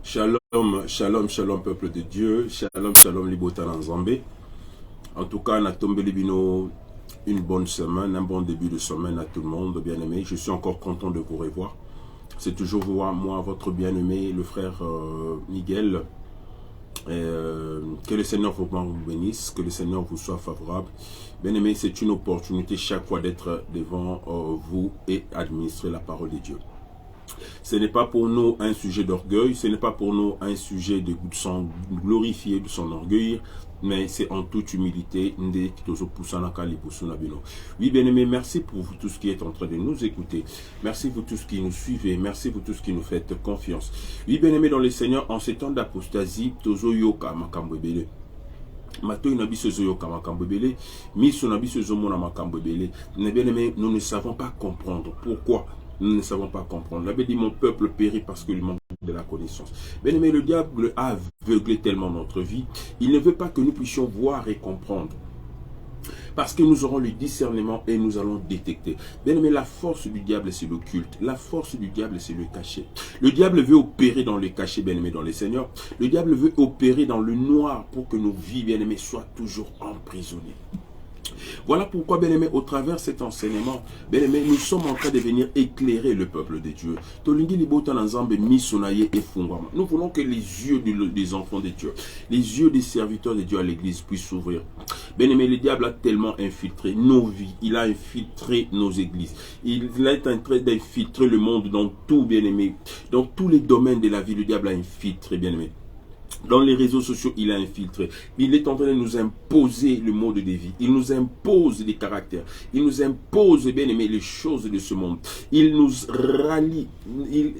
Shalom, shalom, shalom, peuple de Dieu. Shalom, shalom, Libota Nzambe. En tout cas, on a tombé les bino une bonne semaine, un bon début de semaine à tout le monde, bien aimé. Je suis encore content de vous revoir. C'est toujours moi, votre bien-aimé, le frère Miguel. Que le Seigneur vous bénisse, que le Seigneur vous soit favorable. Bien aimé, c'est une opportunité chaque fois d'être devant vous et administrer la parole de Dieu. Ce n'est pas pour nous un sujet d'orgueil, ce n'est pas pour nous un sujet de glorifier de son orgueil, mais c'est en toute humilité. Oui, bien aimé, merci pour vous tous qui êtes en train de nous écouter. Merci vous tous qui nous suivez. Merci vous tous qui nous faites confiance. Oui, bien aimé dans le Seigneur, en ces temps d'apostasie, tozo yoka makambebele. Mato na biso zoyoka makambebele, miso na biso zomona makambebele. Bien aimé, nous ne savons pas comprendre pourquoi. Nous ne savons pas comprendre. La Bible dit, mon peuple périt parce qu'il manque de la connaissance. Bien aimé, le diable a aveuglé tellement notre vie. Il ne veut pas que nous puissions voir et comprendre. Parce que nous aurons le discernement et nous allons détecter. Bien aimé, la force du diable, c'est le culte. La force du diable, c'est le cachet. Le diable veut opérer dans le cachet, bien aimé, dans les seigneurs. Le diable veut opérer dans le noir pour que nos vies, bien aimées, soient toujours emprisonnées. Voilà pourquoi, bien-aimé, au travers de cet enseignement, bien-aimé, nous sommes en train de venir éclairer le peuple de Dieu. Nous voulons que les yeux des enfants de Dieu, les yeux des serviteurs de Dieu à l'église puissent s'ouvrir. Bien-aimé, le diable a tellement infiltré nos vies, il a infiltré nos églises, il est en train d'infiltrer le monde dans tout, bien-aimé, dans tous les domaines de la vie, le diable a infiltré, bien-aimé. Dans les réseaux sociaux, il a infiltré. Il est en train de nous imposer le mode de vie. Il nous impose des caractères. Il nous impose, bien aimé, les choses de ce monde. Il nous rallie.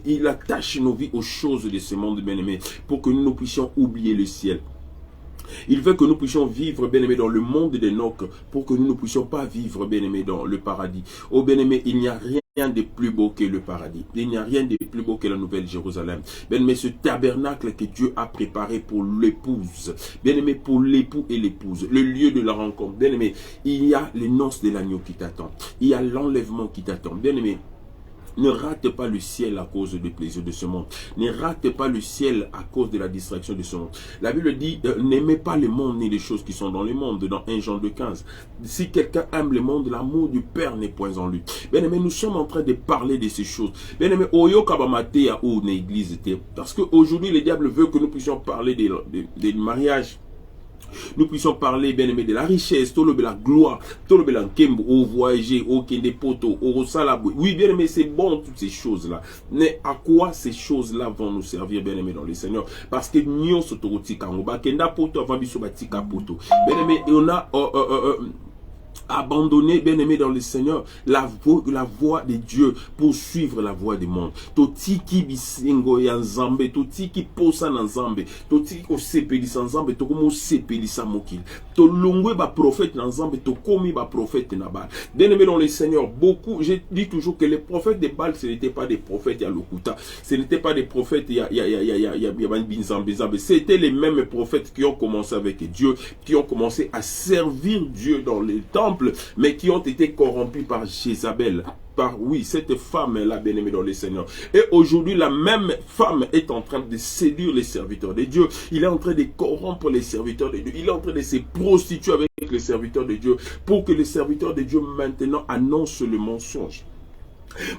Il attache nos vies aux choses de ce monde, bien aimé, pour que nous puissions oublier le ciel. Il veut que nous puissions vivre, bien aimé, dans le monde d'Enoch, pour que nous ne puissions pas vivre, bien aimé, dans le paradis. Oh, bien aimé, il n'y a rien de plus beau que le paradis. Il n'y a rien de plus beau que la nouvelle Jérusalem. Bien aimé, ce tabernacle que Dieu a préparé pour l'épouse. Bien aimé, pour l'époux et l'épouse. Le lieu de la rencontre. Bien aimé, il y a les noces de l'agneau qui t'attendent. Il y a l'enlèvement qui t'attend. Bien aimé, ne rate pas le ciel à cause des plaisirs de ce monde. Ne rate pas le ciel à cause de la distraction de ce monde. La Bible dit, n'aimez pas le monde ni les choses qui sont dans le monde, dans 1 Jean 2,15. Si quelqu'un aime le monde, l'amour du Père n'est point en lui. Bien aimé, nous sommes en train de parler de ces choses. Bien aimé, Oyo Kabamatea ou une église était. Parce qu'aujourd'hui, le diable veut que nous puissions parler des mariages. Nous puissions parler, bien aimé, de la richesse, de la gloire, de la kembo, au voyager, au kende poto, au salabou. Oui, bien aimé, c'est bon, toutes ces choses-là. Mais à quoi ces choses-là vont nous servir, bien aimé, dans le Seigneur? Parce que nous sommes tous les kenda poto, avant biso batika poto. Bien aimé, on a abandonner, bien aimé dans le Seigneur, la voie de Dieu pour suivre la voie du monde. Totiki bisingo ya nzambe, totiki posa na nzambe, totiki ko sepelisa nzambe, to komo sepelisa mokili. To longwe ba prophète na nzambe, to komi ba prophète na Baal. Bien aimé dans le Seigneur, beaucoup, je dis toujours que les prophètes de Baal, ce n'étaient pas des prophètes ya lokuta, ce n'étaient pas des prophètes c'était les mêmes prophètes qui ont commencé avec Dieu, qui ont commencé à servir Dieu dans les temples, mais qui ont été corrompus par Jézabel. Oui, cette femme-là, bien aimée dans le Seigneur. Et aujourd'hui, la même femme est en train de séduire les serviteurs de Dieu. Il est en train de corrompre les serviteurs de Dieu. Il est en train de se prostituer avec les serviteurs de Dieu pour que les serviteurs de Dieu maintenant annoncent le mensonge.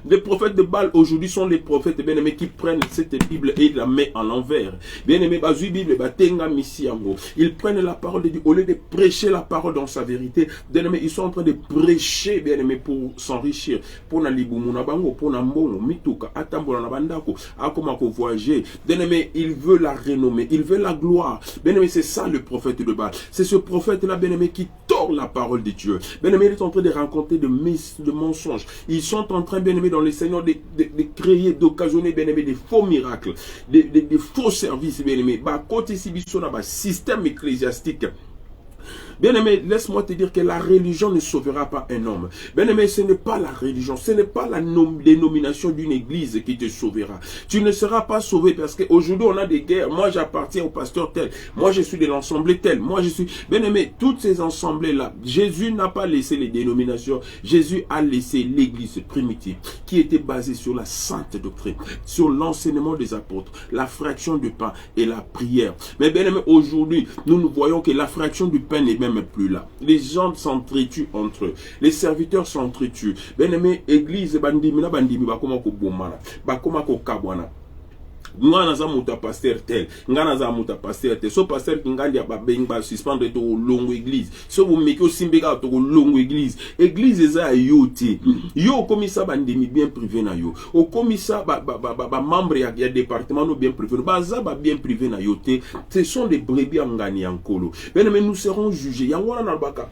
Les prophètes de Baal aujourd'hui sont les prophètes bien-aimés qui prennent cette Bible et la mettent en l'envers. Bien-aimés, bazui Bible, batenga misiango. Ils prennent la parole de Dieu au lieu de prêcher la parole dans sa vérité. Bien-aimés, ils sont en train de prêcher, bien-aimés, pour s'enrichir. Pour na libumuna bango, pour na mbongo, mituka, atambola na bandako, akomako voyager. Bien-aimés, il veut la renommée, il veut la gloire. Bien-aimés, c'est ça le prophète de Baal. C'est ce prophète-là, bien-aimé, qui tord la parole de Dieu. Bien-aimés, il est en train de rencontrer de mensonges. Ils sont en train, bien-aimé, dans le Seigneur, de créer, d'occasionner, bien-aimé, des faux miracles, des faux services, bien-aimé. Bah, côté si biso na ba système ecclésiastique Bien-aimé, laisse-moi te dire que la religion ne sauvera pas un homme. Bien-aimé, ce n'est pas la religion, ce n'est pas la dénomination d'une église qui te sauvera. Tu ne seras pas sauvé parce qu'aujourd'hui, on a des guerres. Moi, j'appartiens au pasteur tel. Moi, je suis de l'assemblée tel. Moi, je suis... Bien-aimé, toutes ces assemblées-là, Jésus n'a pas laissé les dénominations. Jésus a laissé l'église primitive qui était basée sur la sainte doctrine, sur l'enseignement des apôtres, la fraction du pain et la prière. Mais bien-aimé, aujourd'hui, nous voyons que la fraction du pain n'est même plus là. Les gens s'entretuent entre eux. Les serviteurs s'entretuent. Bien-aimé, église, bandimi, bakoma ko bomana, bakoma ko kabwana. Ngana za muta pasteur tel, ngana za muta pasteur tel. So pasteur kingali ya ba suspendre to longo église. So vous meki osimbeka to longo église. Église eza yote. Yo komisa bandimi bien privé na yo. O komisa ba membre ya département no bien privé. Baza ba bien privé na yote. Ce sont des brebis ngani yankolo. Mais nous serons jugés. Yangwana na baka.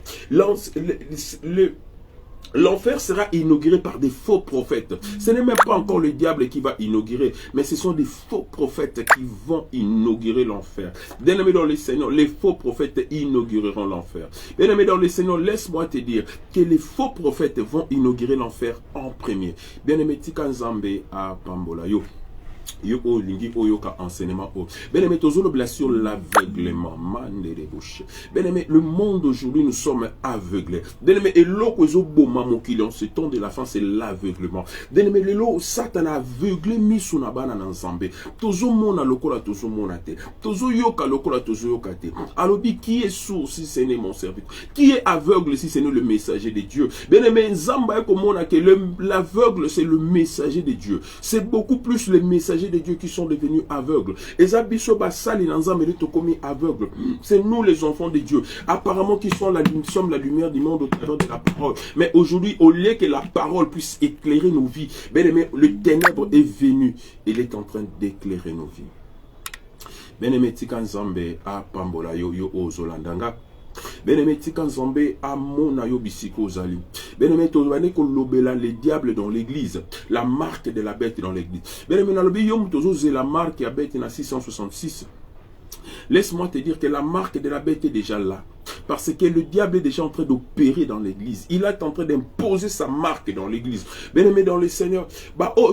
L'enfer sera inauguré par des faux prophètes. Ce n'est même pas encore le diable qui va inaugurer, mais ce sont des faux prophètes qui vont inaugurer l'enfer. Bien-aimés dans le Seigneur, les faux prophètes inaugureront l'enfer. Bien-aimés dans le Seigneur, laisse-moi te dire que les faux prophètes vont inaugurer l'enfer en premier. Bien-aimé, Tika Nzambe à Pambola. Yo lingi oyoka enseignement o. Bien-aimé, toujours sur l'aveuglement. Bien-aimé, le monde aujourd'hui, nous sommes aveuglés. Bien-aimé, et l'eau que zo boma mokilion, ce temps de la fin, c'est l'aveuglement. Bien-aimé, l'eau Satan a aveuglé misuna bana n'ensemble. Toujours mona lokola, toujours monate. Toujours yoka lokola, toujours yokate. Alors, qui est sourd si ce n'est mon serviteur? Qui est aveugle si ce n'est le messager de Dieu? Bien-aimé, Nzamba komona que l'aveugle, c'est le messager de Dieu. C'est beaucoup plus le messager de Dieu qui sont devenus aveugles. C'est nous les enfants de Dieu. Apparemment qui sommes la lumière du monde au travers de la parole. Mais aujourd'hui, au lieu que la parole puisse éclairer nos vies, bien aimé, le ténèbre est venu. Il est en train d'éclairer nos vies. Bien aimé, Tika Nzambe a Pambola yo ozolandanga. Bien-aimé, Tika Nzambe a mona yo bisiko zali. Bien-aimé, tozwane ko lobela les diables dans l'église, la marque de la bête dans l'église. Bien-aimé, na lobi yo mutozo ze la marque ya bête na 666. Laisse-moi te dire que la marque de la bête est déjà là. Parce que le diable est déjà en train d'opérer dans l'église. Il est en train d'imposer sa marque dans l'église. Bien-aimé dans le Seigneur.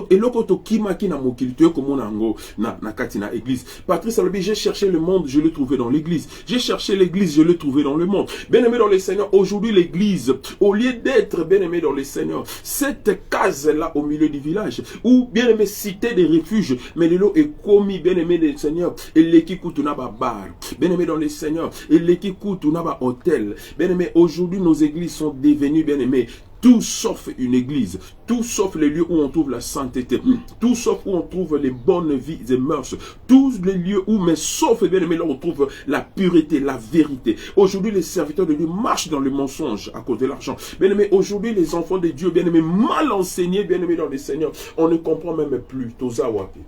Et l'autre kimaki na mokilito comme on ango na katina église. Patrice Alobi, j'ai cherché le monde, je l'ai trouvé dans l'église. J'ai cherché l'église, je l'ai trouvé dans le monde. Bien-aimé dans le Seigneur, aujourd'hui l'église, au lieu d'être bien-aimé dans le Seigneur, cette case-là au milieu du village, ou bien-aimé cité des refuges, mais le lot est commis, bien-aimé dans le Seigneur, et l'équipe n'a pas bar. Bien-aimé dans le Seigneur, et l'équipe n'a pas hôtel. Bien-aimé, aujourd'hui nos églises sont devenues, bien-aimé, tout sauf une église, tout sauf les lieux où on trouve la sainteté, tout sauf où on trouve les bonnes vies et mœurs, tous les lieux où, mais sauf, bien aimé, là on trouve la pureté, la vérité. Aujourd'hui, les serviteurs de Dieu marchent dans le mensonge à cause de l'argent. Bien aimé, aujourd'hui, les enfants de Dieu, bien aimé, mal enseignés, bien aimé dans le Seigneur, on ne comprend même plus. Tozawapi.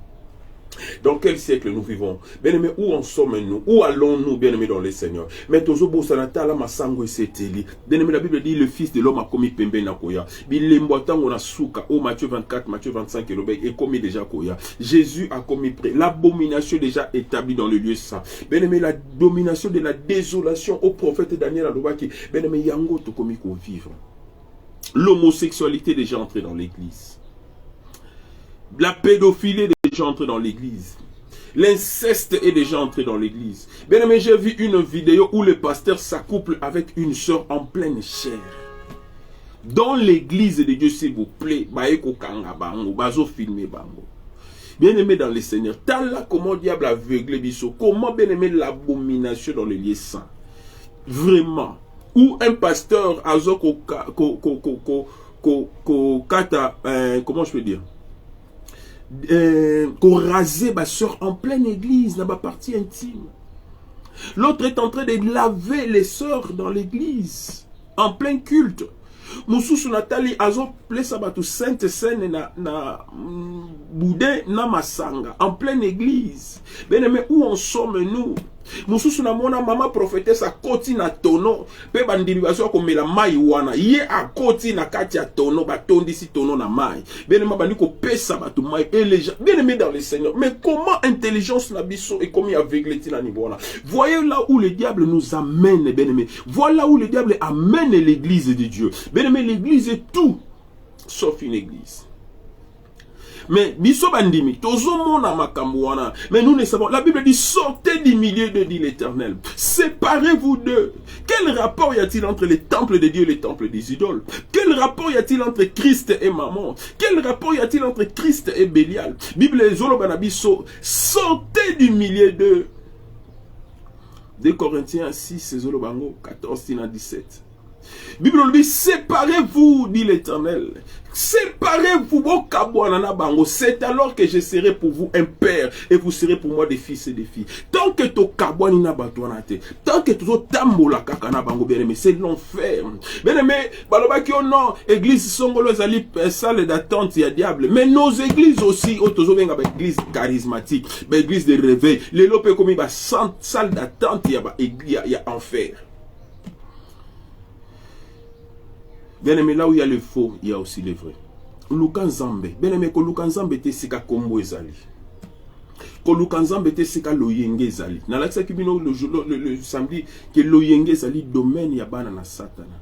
Dans quel siècle nous vivons? Bien-aimés, où en sommes-nous? Où allons-nous, bien-aimés, dans le Seigneur? Mais Tozobo Sanata, la Masango et Seteli. Bien-aimés, la Bible dit, le Fils de l'homme a commis Pembe Nakoya. Bilemboatan, on a Souka. Au Matthieu 24, Matthieu 25, et commis déjà Koya. Jésus a commis près. L'abomination déjà établie dans le lieu saint. Bien-aimés, la domination de la désolation au prophète Daniel Adobaki. Bien-aimés, Yango to commis qu'on vivre. L'homosexualité est déjà entrée dans l'église. La pédophilie est déjà entrée dans l'église. L'inceste est déjà entré dans l'église. Bien aimé, j'ai vu une vidéo où le pasteur s'accouple avec une soeur en pleine chair. Dans l'église de Dieu, s'il vous plaît, bien aimé dans le Seigneur, là comment diable aveugle biso, comment bien aimé l'abomination dans le lieu saint. Vraiment. Ou un pasteur azoko comment je peux dire? Qu'on rasait ma soeur en pleine église, dans ma partie intime. L'autre est en train de laver les sœurs dans l'église, en plein culte. Moussou Nathalie azo plesa batu sainte scène na boudin na masanga, en pleine église. Bien aimé, où en sommes-nous? Mususu na mona mama prophétesse a koti na tono pe bandimi baso ko mela mai wana ye a koti na kati ya tono ba tondisi tono na mai bien aimé bandi ko pesa bato mai et les gens bien aimé dans le Seigneur. Mais comment intelligence na biso est comme aveugle ti na niveau wana. Voyez là où le diable nous amène, bien aimé. Voilà où le diable amène l'église de Dieu. Bien aimé, l'église est tout sauf une église. Mais biso bandimi tozo mona makambo wana. Mais nous ne savons. La Bible dit sortez du milieu de dit l'Éternel. Séparez-vous d'eux. Quel rapport y a-t-il entre les temples de Dieu et les temples des idoles? Quel rapport y a-t-il entre Christ et Mammon? Quel rapport y a-t-il entre Christ et Bélial? Bible zolo banabiso sortez du milieu d'eux. 2 Corinthiens 6 zolo bango 14 à 17. Bible lui dit séparez-vous, dit l'Éternel. Séparez-vous, c'est alors que je serai pour vous un père et vous serez pour moi des fils et des filles. Tant que to kabouani na batouanate, tant que to tambola kakana bango bien aimé, c'est l'enfer. Bien aimé, balobaki o non, église songolo zali salle d'attente ya diable, mais nos églises aussi, otozo benga ba église charismatique, ba église de réveil, les lopé comme ba salle d'attente ya enfer. Bien aimé, là où il y a le faux, il y a aussi le vrai. Lukanzambe. Bien aimé, que Lukanzambe te sika kombo ezali. Que Lukanzambe te sika loyenge ezali. Na la kibino le samedi que loyenge ezali domaine ya bana na satana.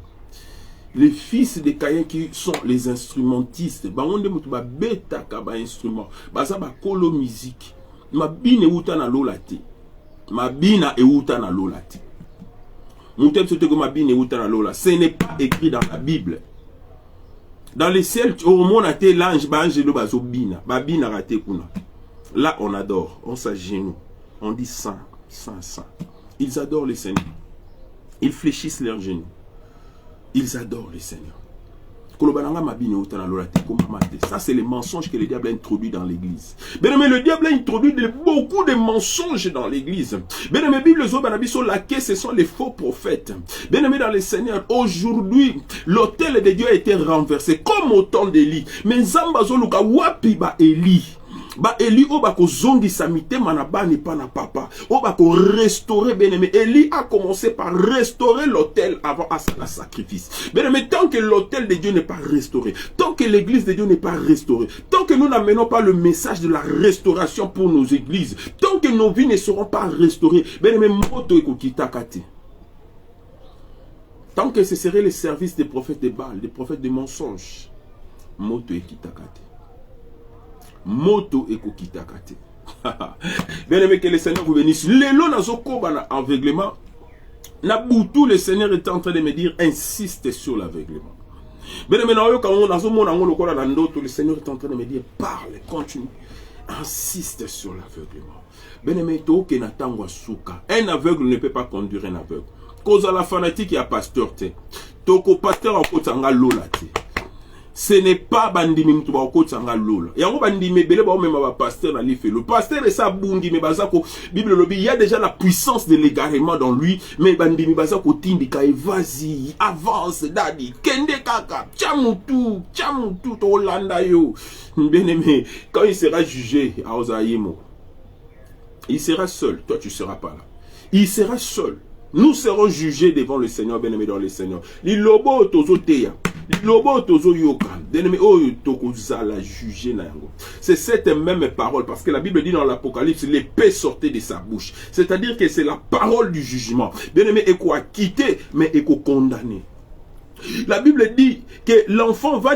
Les fils de Caïn qui sont les instrumentistes. Ba onde mutu ba beta ka ba instrument. Baza ba kolo musique. Ma bine uta na lolati. Ma bina e uta na lolati. Ce n'est pas écrit dans la Bible. Dans les ciels, au monde a été l'ange, là on adore, on s'agenouille, on dit saint, saint, saint. Ils adorent le Seigneur. Ils fléchissent leurs genoux. Ils adorent le Seigneur. Ça, c'est les mensonges que le diable a introduit dans l'église. Bien aimé, le diable a introduit beaucoup de mensonges dans l'église. Bien aimé, Bible Zobanabiso, laquelle ce sont les faux prophètes. Bien aimé dans le Seigneur, aujourd'hui, l'autel de Dieu a été renversé comme au temps d'Élie. Mais Zambazo Luka wapi ba Élie. Ba Eli obako zongi samite manabani pana papa. Obako restaurer bien aimé. Eli a commencé par restaurer l'autel avant à la sacrifice. Bien aimé, tant que l'autel de Dieu n'est pas restauré, tant que l'église de Dieu n'est pas restaurée, tant que nous n'amenons pas le message de la restauration pour nos églises, tant que nos vies ne seront pas restaurées, bien aimé, moto ekokitakate. Tant que ce serait le service des prophètes de Baal, des prophètes de mensonges, moto ekitakate. Moto ekokitakate. Bien aimé, que le Seigneur vous bénisse. Lelo nazoko bana aveuglement. Naboutou, le Seigneur est en train de me dire insiste sur l'aveuglement. Bien aimé, le Seigneur est en train de me dire parle, continue. Insiste sur l'aveuglement. Bien aimé, un aveugle ne peut pas conduire un aveugle. Cause à la fanatique et à pasteur te. Toko pasteur en kotanga lola te. Ce n'est pas bandimi mtuba okotanga lola. Yango bandimi bele ba même ba pasteur na life. Le pasteur est ça bundi me bazako Bible lobi, il y a déjà la puissance de l'égarement dans lui, mais bandimi bazako tindika et vas-y, avance dadi, kende kaka, chamutu to Hollanda yo. Bien aimé, quand il sera jugé à Ozaïmo, il sera seul, toi tu seras pas là. Il sera seul. Nous serons jugés devant le Seigneur, bien aimé dans le Seigneur. Lilobo tozo teya. C'est cette même parole, parce que la Bible dit dans l'Apocalypse, l'épée sortait de sa bouche. C'est-à-dire que c'est la parole du jugement. Bien aimé, et quoi quitter, mais et quoi condamner. La Bible dit que l'enfant va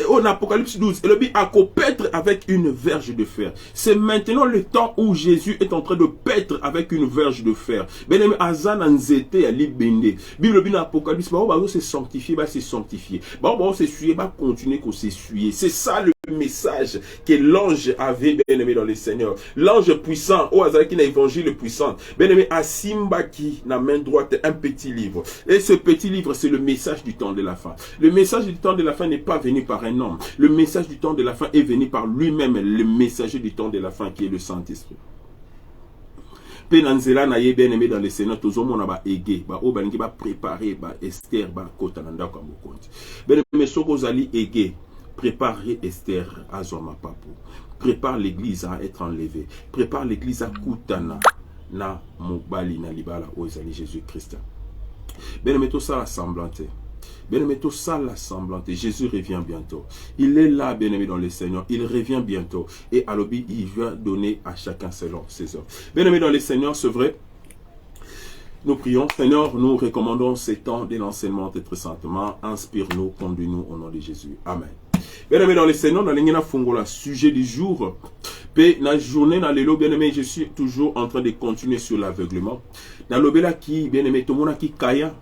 en Apocalypse 12, et le dit à paître avec une verge de fer. C'est maintenant le temps où Jésus est en train de paître avec une verge de fer. Bien aimé, Azan Anzete Ali Bende. Bible dit dans Apocalypse, bah se sanctifier, bah se sanctifier. Bah s'essuyer, bah continuer qu'on s'essuyer. C'est ça le message que l'ange avait, bien aimé dans le Seigneur. L'ange puissant, au hasard qui n'a évangile puissant. Bien aimé, Asimbaki, la main droite, un petit livre. Et ce petit livre, c'est le message du temps de la fin. Le message du temps de la fin n'est pas venu par un homme. Le message du temps de la fin est venu par lui-même, le messager du temps de la fin qui est le Saint-Esprit. Penanzela na ye bien aimé dans le Seigneur, toujours mon ba égé, ba o balingi ba préparer ba Esther ba kota nanda kwa mokonzi. Bien aimé soko zali égé. Préparez Esther à Zoma Papou. Prépare l'église à être enlevée. Prépare l'église à Koutana. na mobali na libala ozali Jésus Christ. Bien-aimé, tout ça semblanté. Bien-aimé, tout ça semblanté. Jésus revient bientôt. Il est là, bien-aimé, dans le Seigneur. Il revient bientôt. Et à l'objet, il va donner à chacun selon ses œuvres. Bien-aimé, dans le Seigneur, c'est vrai. Nous prions. Seigneur, nous recommandons ces temps de l'enseignement très saintement. Inspire-nous, conduis-nous au nom de Jésus. Amen. Bien-aimé, dans le Seigneur, dans l'ingéna fungola, sujet du jour. Pe na journée na lelo, bien-aimé, je suis toujours en train de continuer sur l'aveuglement. Dans l'obéla qui, bien-aimé, tout le monde qui kaya.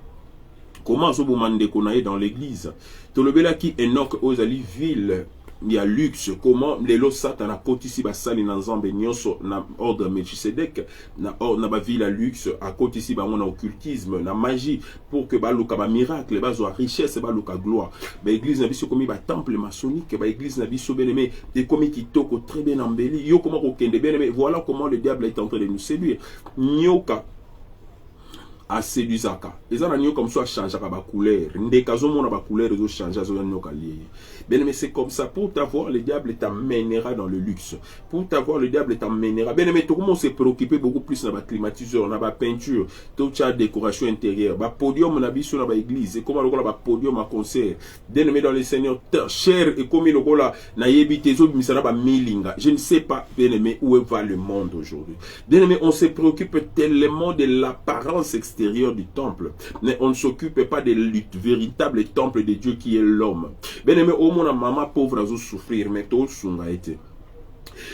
Comment zo bomande konaye dans l'église. Tout le monde qui Enoch ozali ville. Il y a luxe, comment les lots satan a côté ici basali na nzambe nyonso na ordre Melchisedec na ba ville à luxe à côté ici ba on a occultisme na magie pour que ba luka ba miracle ba zo richesse ba luka gloire ba église na biso comme ba temple maçonnique ba église na biso bien-aimé et comme kitoko très bien embelli yo comment ko kende bien-aimé voilà comment le diable est en train de nous séduire nyoka a séduisaka ezana nyo comme ça changeaka ba couleur ndeka zo mona ba couleur zo changer zo nyoka lié. Bien aimé, c'est comme ça. Pour t'avoir, le diable t'amènera dans le luxe. Pour t'avoir, le diable t'amènera. Bien aimé, tout le monde s'est préoccupé beaucoup plus dans la climatiseur, dans la peinture, toute la décoration intérieure. Ba podium, on a vu sur la église. Et comment le ba podium à concert. Bien aimé dans le Seigneur, cher et comme le là, na yebite zo misara ba milinga. Je ne sais pas, bien aimé, où va le monde aujourd'hui. Bien aimé, on se préoccupe tellement de l'apparence extérieure du temple, mais on ne s'occupe pas de lutte véritable temple de Dieu qui est l'homme. Bien aimé, au mon maman pauvre a souffrir, mais tout sunga été.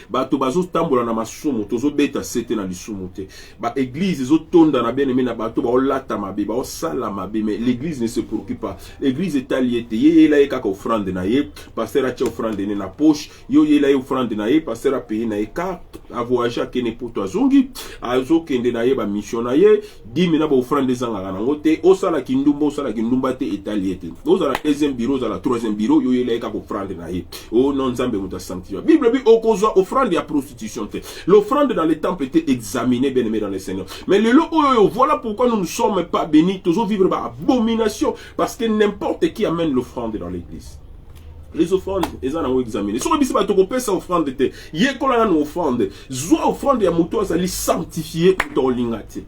Bato bazo tambola na masumu tozo beta sete na lisumu te ba église zo tonda na bien aimé na bato ba olata mabe ba osala mabe mais l'église ne se préoccupe pas. L'église est alliée te ye la ka offrande na ye pasteur a cha offrande na poche yo ye la offrande na ye pasteur a payé na ye ka a voyager à kene poto azongi azo kende na ye ba mission na ye 10 mina ba offrande zanga na ngote osala kindumba te est alliée te osala deuxième bureau osala troisième bureau yo ye la ka offrande na ye o non nzambe muta sanctifier bible bi okozo offrande à prostitution. L'offrande dans les temples était examinée, bien aimé dans le Seigneur. Mais le lot, voilà pourquoi nous ne sommes pas bénis, toujours vivre par abomination, parce que n'importe qui amène l'offrande dans l'église. Les offrandes, ils en ont examiné. Si on dit que ça offrande, il y a qu'on a une offrande. Soit offrande ya muto azali sanctifié dans l'ingati.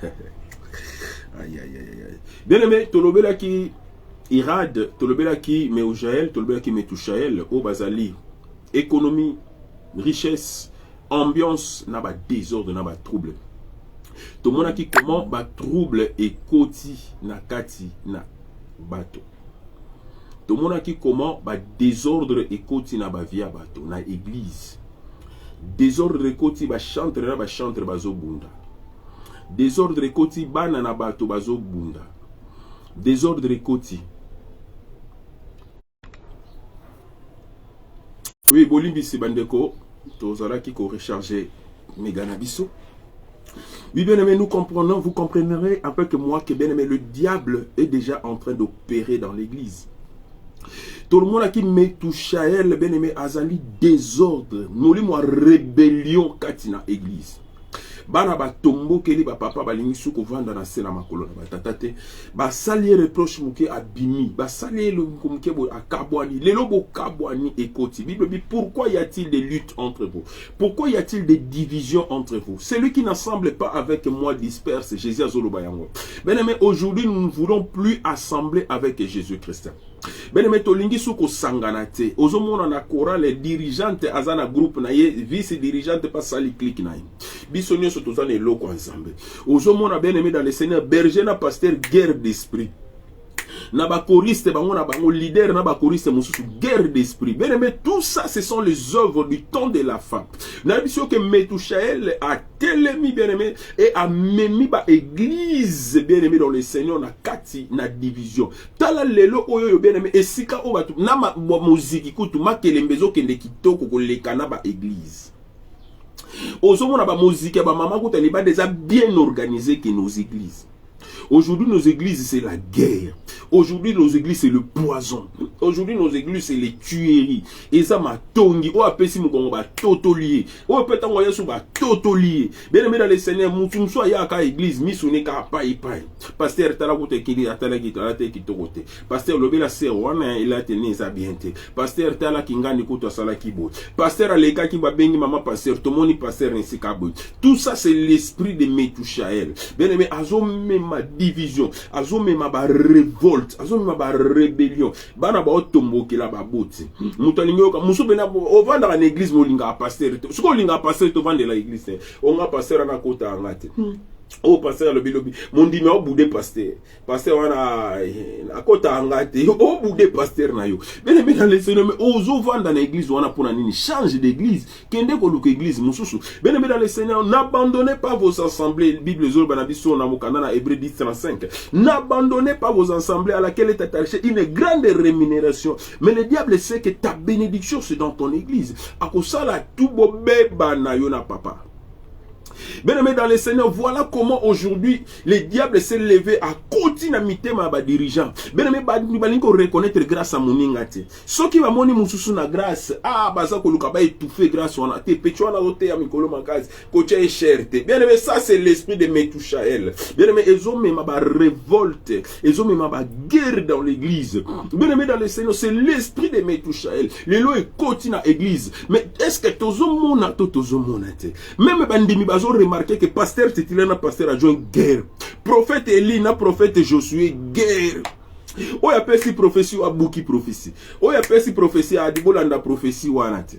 Aïe aïe aïe aïe. Bien aimé, tolobela qui Irad, tolobela ki me Ojaël, tolobela ki me Touchaël, au Bazali, économie, richesse, ambiance, n'a pas désordre, n'a pas trouble. Tout le monde qui comment ba trouble et koti na kati na bato. Tout le monde qui comment ba désordre et koti na ba via bato na église. Désordre et koti ba chantre bazo bunda. Désordre et koti bana na bato bazo bunda. Désordre et koti. Oui, Bolimbi Sibandeko, Tozala qui ko recharger Meganabiso. Oui, bien aimé, nous comprenons, vous comprendrez un peu que moi, que bien aimé, le diable est déjà en train d'opérer dans l'église. Tout le monde qui me touche à elle, bien aimé, Azali désordre, nous lui rébellion katina église. Bana ba tombo keli ba papa ba lingi suko vanda na sela makolo na batatate ba sali reproche muke abimi ba sali le muke bo akabwani lelo bo kabwani ekoti Bible dit pourquoi y a-t-il des luttes entre vous, pourquoi y a-t-il des divisions entre vous? Celui qui n'assemble pas avec moi disperse. Jésus azolo bayango. Bien-aimé, aujourd'hui nous ne voulons plus assembler avec Jésus-Christ. Bien-aimé, tolingi suko sanganate ozomona na chorale dirigeante azana groupe na ye vice dirigeante pas sali clique na ye biso nyonso tozana eloko ensemble ozomona bien-aimé dans le Seigneur berger na pasteur guerre d'esprit na ba choriste bango na bango leader na ba choriste mususu guerre d'esprit. Bien aimé, tout ça ce sont les œuvres du temps de la fin. Na biso que Metouchaël a telemi bien aimé et a memi ba église bien aimé dans le Seigneur na kati na division. Tala lelo oyo bien aimé esika o batu na ma musique kutu makelembezo kende kitoko ko lekana ba église. Ozomona ba musique ba mama kuta liba déjà bien organisé que nos églises. Aujourd'hui, nos églises, c'est la guerre. Aujourd'hui, nos églises, c'est le poison. Aujourd'hui, nos églises, c'est les tueries. Et ça m'a tongi. Oh, apesi moukongo ba totolié. Oh, peut-être qu'on va ba totolié. Bien aimé dans les Seigneurs, moutoum soit ya ka église, misune ka pai. Pasteur tala kote kili atala ki tala te ki tokote. Pasteur lobela serwana il a tenu sa bienté. Pasteur tala kingani koto sala kibo. Pasteur aleka ki ba bengi maman pasteur, tomoni pasteur ainsi kabo. Tout ça c'est l'esprit de Métouchaël. Bien aimé, azome ma division, azome ma ba révolte, azome ma ba rébellion. Bana ba otombo ki la ba boti. Mutalingo ka musu bena o vanda en église molinga pasteur. Suko linga pasteur to vanda la église. On nga pasteur na kota ngate. Oh pasteur lobi mon dit mais au bout de pasteur wana akota angate au bout de pasteur na yo bien aimé dans les Seigneur mais ozo vendre dans l'église wana pour nini change d'église kende ko luka église mususu bien aimé dans les Seigneur n'abandonnez pas vos assemblées Bible zo banabiso na mukana na Hébreux 10:35 n'abandonnez pas vos assemblées à laquelle est attachée une grande rémunération mais le diable sait que ta bénédiction c'est dans ton église akosala tout bobeba na yo na papa. Bien-aimé dans les Seigneur, voilà comment aujourd'hui le diable s'est levé à continuité ma dirigeant. Bien-aimé, il faut reconnaître grâce à mon ingati. Ce qui va moni mususu na grâce, baza koluka ba étouffé grâce on a te pecho na roté ya mikolo makazi, kocha e cherte. Bien-aimé, ça c'est l'esprit de Métouchaël. Bien-aimé, ezo mema ba révolte, ezo mema ba guerre dans l'église. Bien-aimé dans les Seigneur, c'est l'esprit de Métouchaël. Le lo est continue à église. Mais est-ce que tozo mona tozo mona te? Même bandimi bazo remarqué que pasteur titulaire na pasteur adjoint guerre. Prophète Élie na prophète Josué guerre. Oh ya pesi prophétie ou abuki prophétie. Oh ya pesi prophétie a dibolanda prophétie wanate.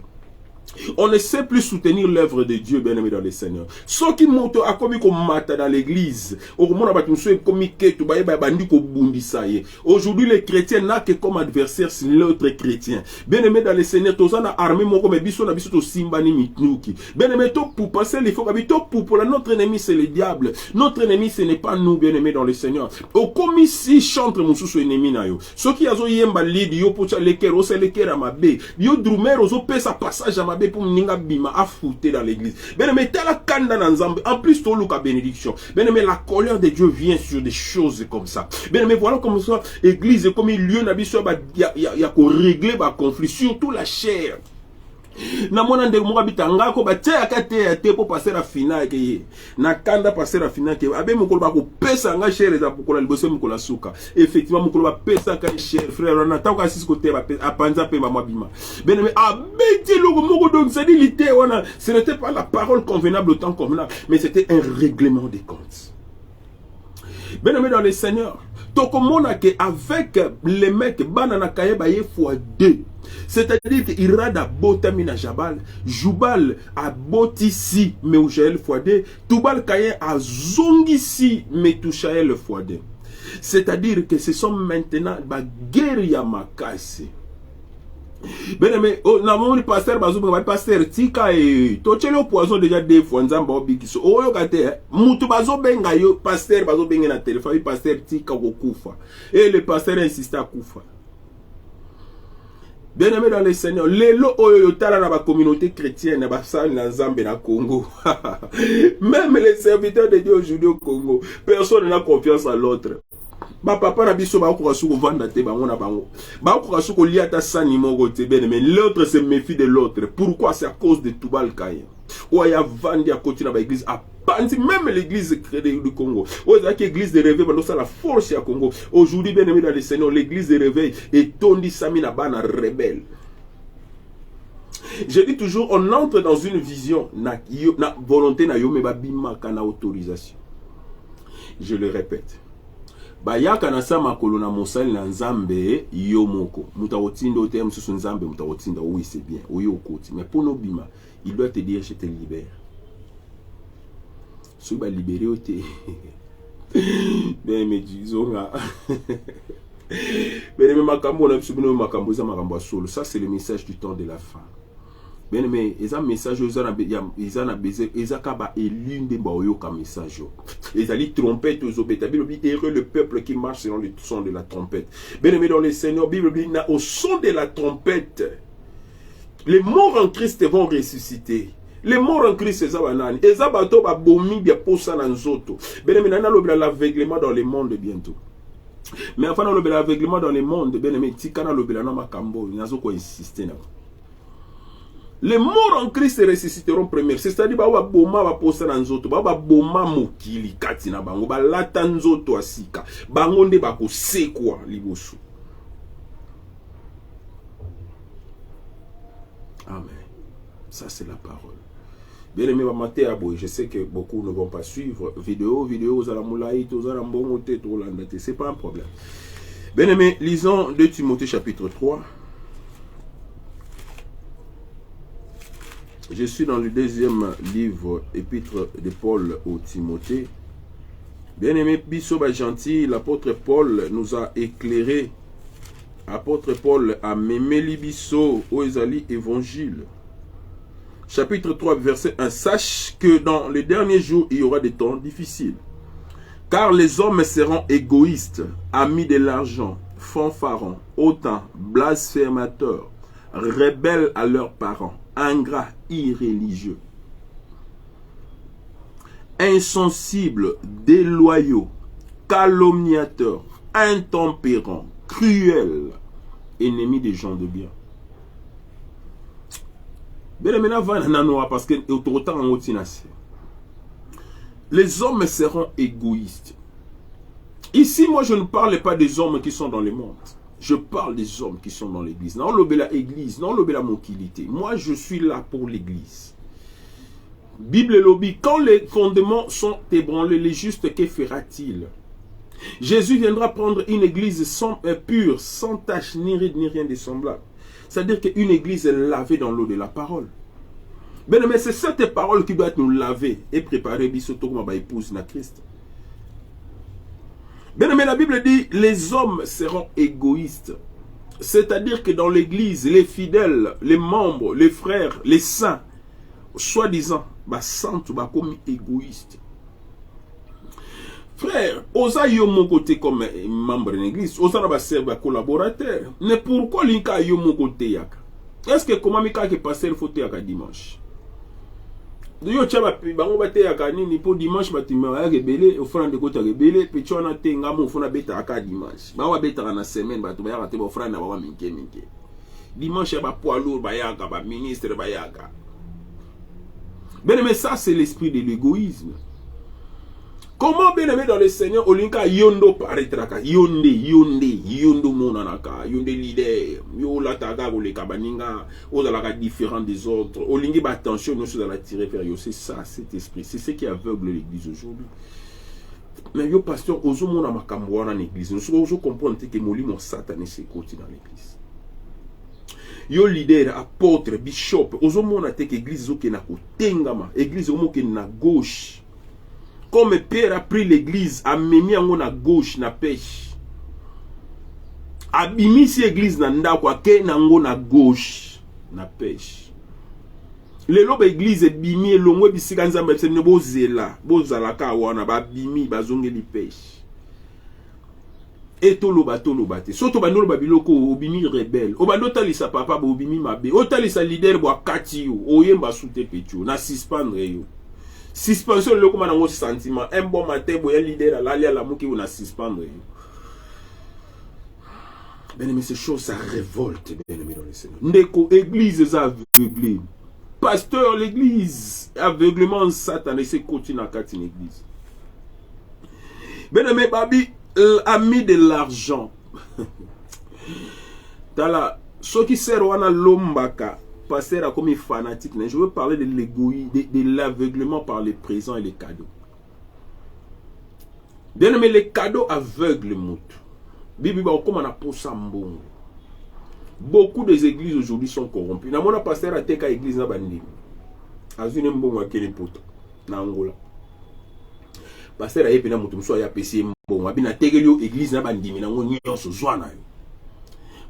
On ne sait plus soutenir l'œuvre de Dieu, bien aimé dans le Seigneur. Ce qui monte à comme mata dans l'église, aujourd'hui les chrétiens n'ont que comme adversaire l'autre chrétien. Bien aimé dans le Seigneur, tous en armée mon comme biso na biso to simbani mitnuki. Bien aimé to pour passer il faut habiter pour notre ennemi c'est le diable. Notre ennemi ce n'est pas nous, bien aimé dans le Seigneur. Au comme ici chante mon sous ennemi na yo. Ce qui a zo yemba lead yo pour les kero c'est les kera mabe. Yo drumer ozo pesa passage à mabe pour mninga bima a fouté dans l'église. Bien aimé, tela kanda na nzambe. En plus, to luka bénédiction. Bien aimé, la colère de Dieu vient sur des choses comme ça. Bien aimé, voilà comme ça, église, comme il lieu n'a biso, y a qu'on régler ba conflit, surtout la chair. Na mona ndeko mo kabita ngako ba tia kate te po passer la finale ke na kanda passer la finale ke abe mokolo ba ko pesa nga chere za pokola liboso mokolo suka effectivement mokolo ba pesa ka chere frère na ta ka sisi côté ba apanza pe mama bima ben mais abeti loko moko donc c'est dit lité wana ce n'était pas la parole convenable au temps convenable mais c'était un règlement des comptes. Ben mais dans le Seigneur tokomona ke avec les mecs banana kaye ba ye fois 2. C'est-à-dire que Irad a botami na Jabal, Jubal a botisi Métouchaël fois 2, Tubal Kayen a zongisi Métouchaël fois 2. C'est-à-dire que ce sont maintenant ba guerre ya makasi. Ben mais na mon pasteur bazo ba pasteur tika e to chelo poison déjà deux fois nzamba obikiso oyo kate mutu bazo benga yo pasteur bazo benga na téléphone pasteur tika ko kufa et le pasteur insiste à kufa. Bien aimé dans le Seigneur, lelo oyo tala na ba communauté chrétienne na ba sal na Nzambe na Congo. Même les serviteurs de Dieu aujourd'hui au Congo, personne n'a confiance à l'autre. Ba papa na biso ba ko suko vanda te ba ngona bango. Ba ko suko liata sani moko te bien mais l'autre se méfie de l'autre. Pourquoi? C'est à cause de Tubal Kayen. Oya vandi à côté na ba église a même l'église du Congo. L'église de réveil, c'est la force à Congo. Aujourd'hui, bien aimé dans le Seigneur, l'église de réveil est tondi samina bana rebelle. Je dis toujours, on entre dans une vision, na volonté na yome babima kana autorisation. Je le répète. Bayaka na sama kolona mosali na Nzambe yomoko. Mutaotindo te msusu Nzambe mutaotinda. Oui, c'est bien. Oui, au côté. Mais pour nos bima, il doit te dire je te libère. Si tu es libéré, mais disons, ça c'est le message du temps de la fin. Bien mais ils ont message ils ont besoin ils ont élu des baoyoka message ils allaient trompette aux obétables heureux le peuple qui marche selon le son de la trompette. Bien mais dans le Seigneur Bible au son de la trompette les morts en Christ vont ressusciter. Les morts en Christ, c'est ça. Et ça, bateau, ba bomi, bien posa dans zoto. Ben, mais nana l'obéla l'aveuglement dans le monde bientôt. Mais enfin, l'obéla l'aveuglement dans le monde, ben, mais tika na l'obéla na makambo, il y a zo quoi insister na. Les morts en Christ se ressusciteront première. C'est-à-dire, bah, boma, ba posa dans zoto, bah, boma mokili, katina bango, ba lata nzoto asika, bangonde ba ko sekwa libosu. Amen. Ça, c'est la parole. Bien aimé, je sais que beaucoup ne vont pas suivre. Vidéo, c'est pas un problème. Bien aimé, lisons 2 Timothée chapitre 3. Je suis dans le 2e livre, épître de Paul au Timothée. Bien aimé, Bissoba gentil, l'apôtre Paul nous a éclairé. Apôtre Paul a mémé Libisso au Ezali évangile. Chapitre 3, verset 1. Sache que dans les derniers jours, il y aura des temps difficiles. Car les hommes seront égoïstes, amis de l'argent, fanfarons, hautains, blasphémateurs, rebelles à leurs parents, ingrats, irréligieux, insensibles, déloyaux, calomniateurs, intempérants, cruels, ennemis des gens de bien. Parce que les hommes seront égoïstes. Ici, moi, je ne parle pas des hommes qui sont dans le monde. Je parle des hommes qui sont dans l'église. Non, l'obéla église, non, l'obéla monkilité. Moi, je suis là pour l'église. Bible et lobby, quand les fondements sont ébranlés, les justes, que fera-t-il? Jésus viendra prendre une église pure, sans tache, ni ride, ni rien de semblable. C'est-à-dire qu'une église est lavée dans l'eau de la parole. Bien, mais c'est cette parole qui doit nous laver et préparer ma épouse na Christ. Bien, mais la Bible dit les hommes seront égoïstes. C'est-à-dire que dans l'église, les fidèles, les membres, les frères, les saints, soi-disant, sentent comme égoïstes. Frère, osa yo mon côté comme membre de l'église, osa na ba serve collaborateur. Mais pourquoi l'inka yo mon côté yaka? Est-ce que comment mika que passer faut yaka dimanche? Yo tchaba bango ba te yaka nini pour dimanche batima ya rebelle, offrande de côté rebelle, pe tchona te ngamo fona beta aka dimanche. Ba wa beta na semaine ba to ba yaka te ba offrande na ba minke. Dimanche ba poids lourd ba yaka ba ministre ba yaka. Mais ça c'est l'esprit de l'égoïsme. Comment bien aimé dans le Seigneur, Olinka yondo paraîtraka, yondo monanaka, yonde leader, yo la taga ou les kabaninga, ou la différent des autres, Olingi ba attention, nous sommes dans la tirer vers yo, c'est ça cet esprit, c'est ce qui aveugle l'église aujourd'hui. Mais yo pasteur, ozo mona makambo en église, nous ozo comprendre que moli mon satané c'est côté dans l'église. Yo leader, apôtre, bishop, ozo mona te que église zo ke na ko tengama, église omo ke na gauche. Comme Pierre a pris l'église, a mis en à gauche na pêche. A bimi si église na ndakwa ke nango na gauche na pêche. Le lobe église bimi elongwe bisika nzambe se ne bozela, bozalaka wana ba bimi bazongeli pêche. Et toloba te. Soto bandolo babiloko obimi rebelle. Obando talisa papa bo obimi mabe. O talisa leader bo akati yo, oyemba soute petio na suspendre yo. Suspension le comme un sentiment. Un bon matin, un leader à l'alia la mouki ou na suspendre. Bien aimé, ces choses, ça révolte, bien aimé dans le Seigneur. Ndeko, église aveuglée. Pasteur, l'église, aveuglement, Satan, et c'est continue à quatre une église. Bien aimé, babi, ami de l'argent. Tala, ceux qui servent à l'ombaka. Pasteur a comme fanatique. Je veux parler de l'égoïsme, de l'aveuglement par les présents et les cadeaux. Bien aimé, les cadeaux aveuglent mout. Bibi ba comme on a pour ça mbongo. Beaucoup des églises aujourd'hui sont corrompues. Na mona pasteur a teka église na bandi. Azune mbongo akene poto na Angola. Pasteur a yepena mutu mso ya pesi mbongo abina tegelio église na bandi na ngo nyonso zwana.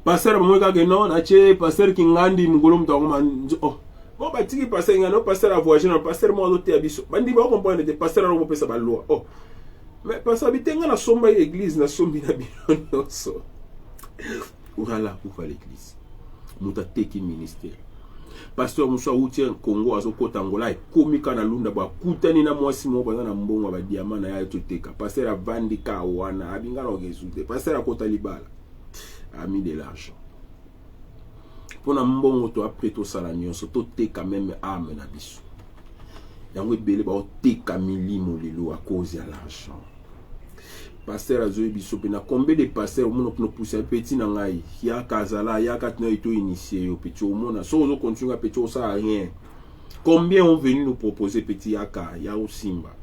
Pasteur mweka ke non ache pasteur kingandi mugolo mutangoma oh bon batiki pasteur ngano pasteur a voyagé non pasteur mo azote abiso bandi ba comprendre de pasteur ro pesa ba loi oh mais pasteur bitenga na somba église na sombi na bino so urala pour l'église muta teki ministère pasteur Moussa outi Congo azokota Angola ekomika na lunda ba kutani na mwasi mo bana na mbongo ba diamant na ya toteka pasteur avandi ka wana abinga na ogezude pasteur akota libala a mis de l'argent pour na mbongo to après to sala nyonso to teka même âme na biso yango ebele ba teka milimo lelo à cause ya l'argent. Pasteur Azoe Bisope, na combien de pasteurs au monde pour pousser petit nangai, ya kazala, ya katna ito initié au petit au monde, so on continue à petit ça a rien. Combien ont venu nous proposer petit yaka, ya au Simba,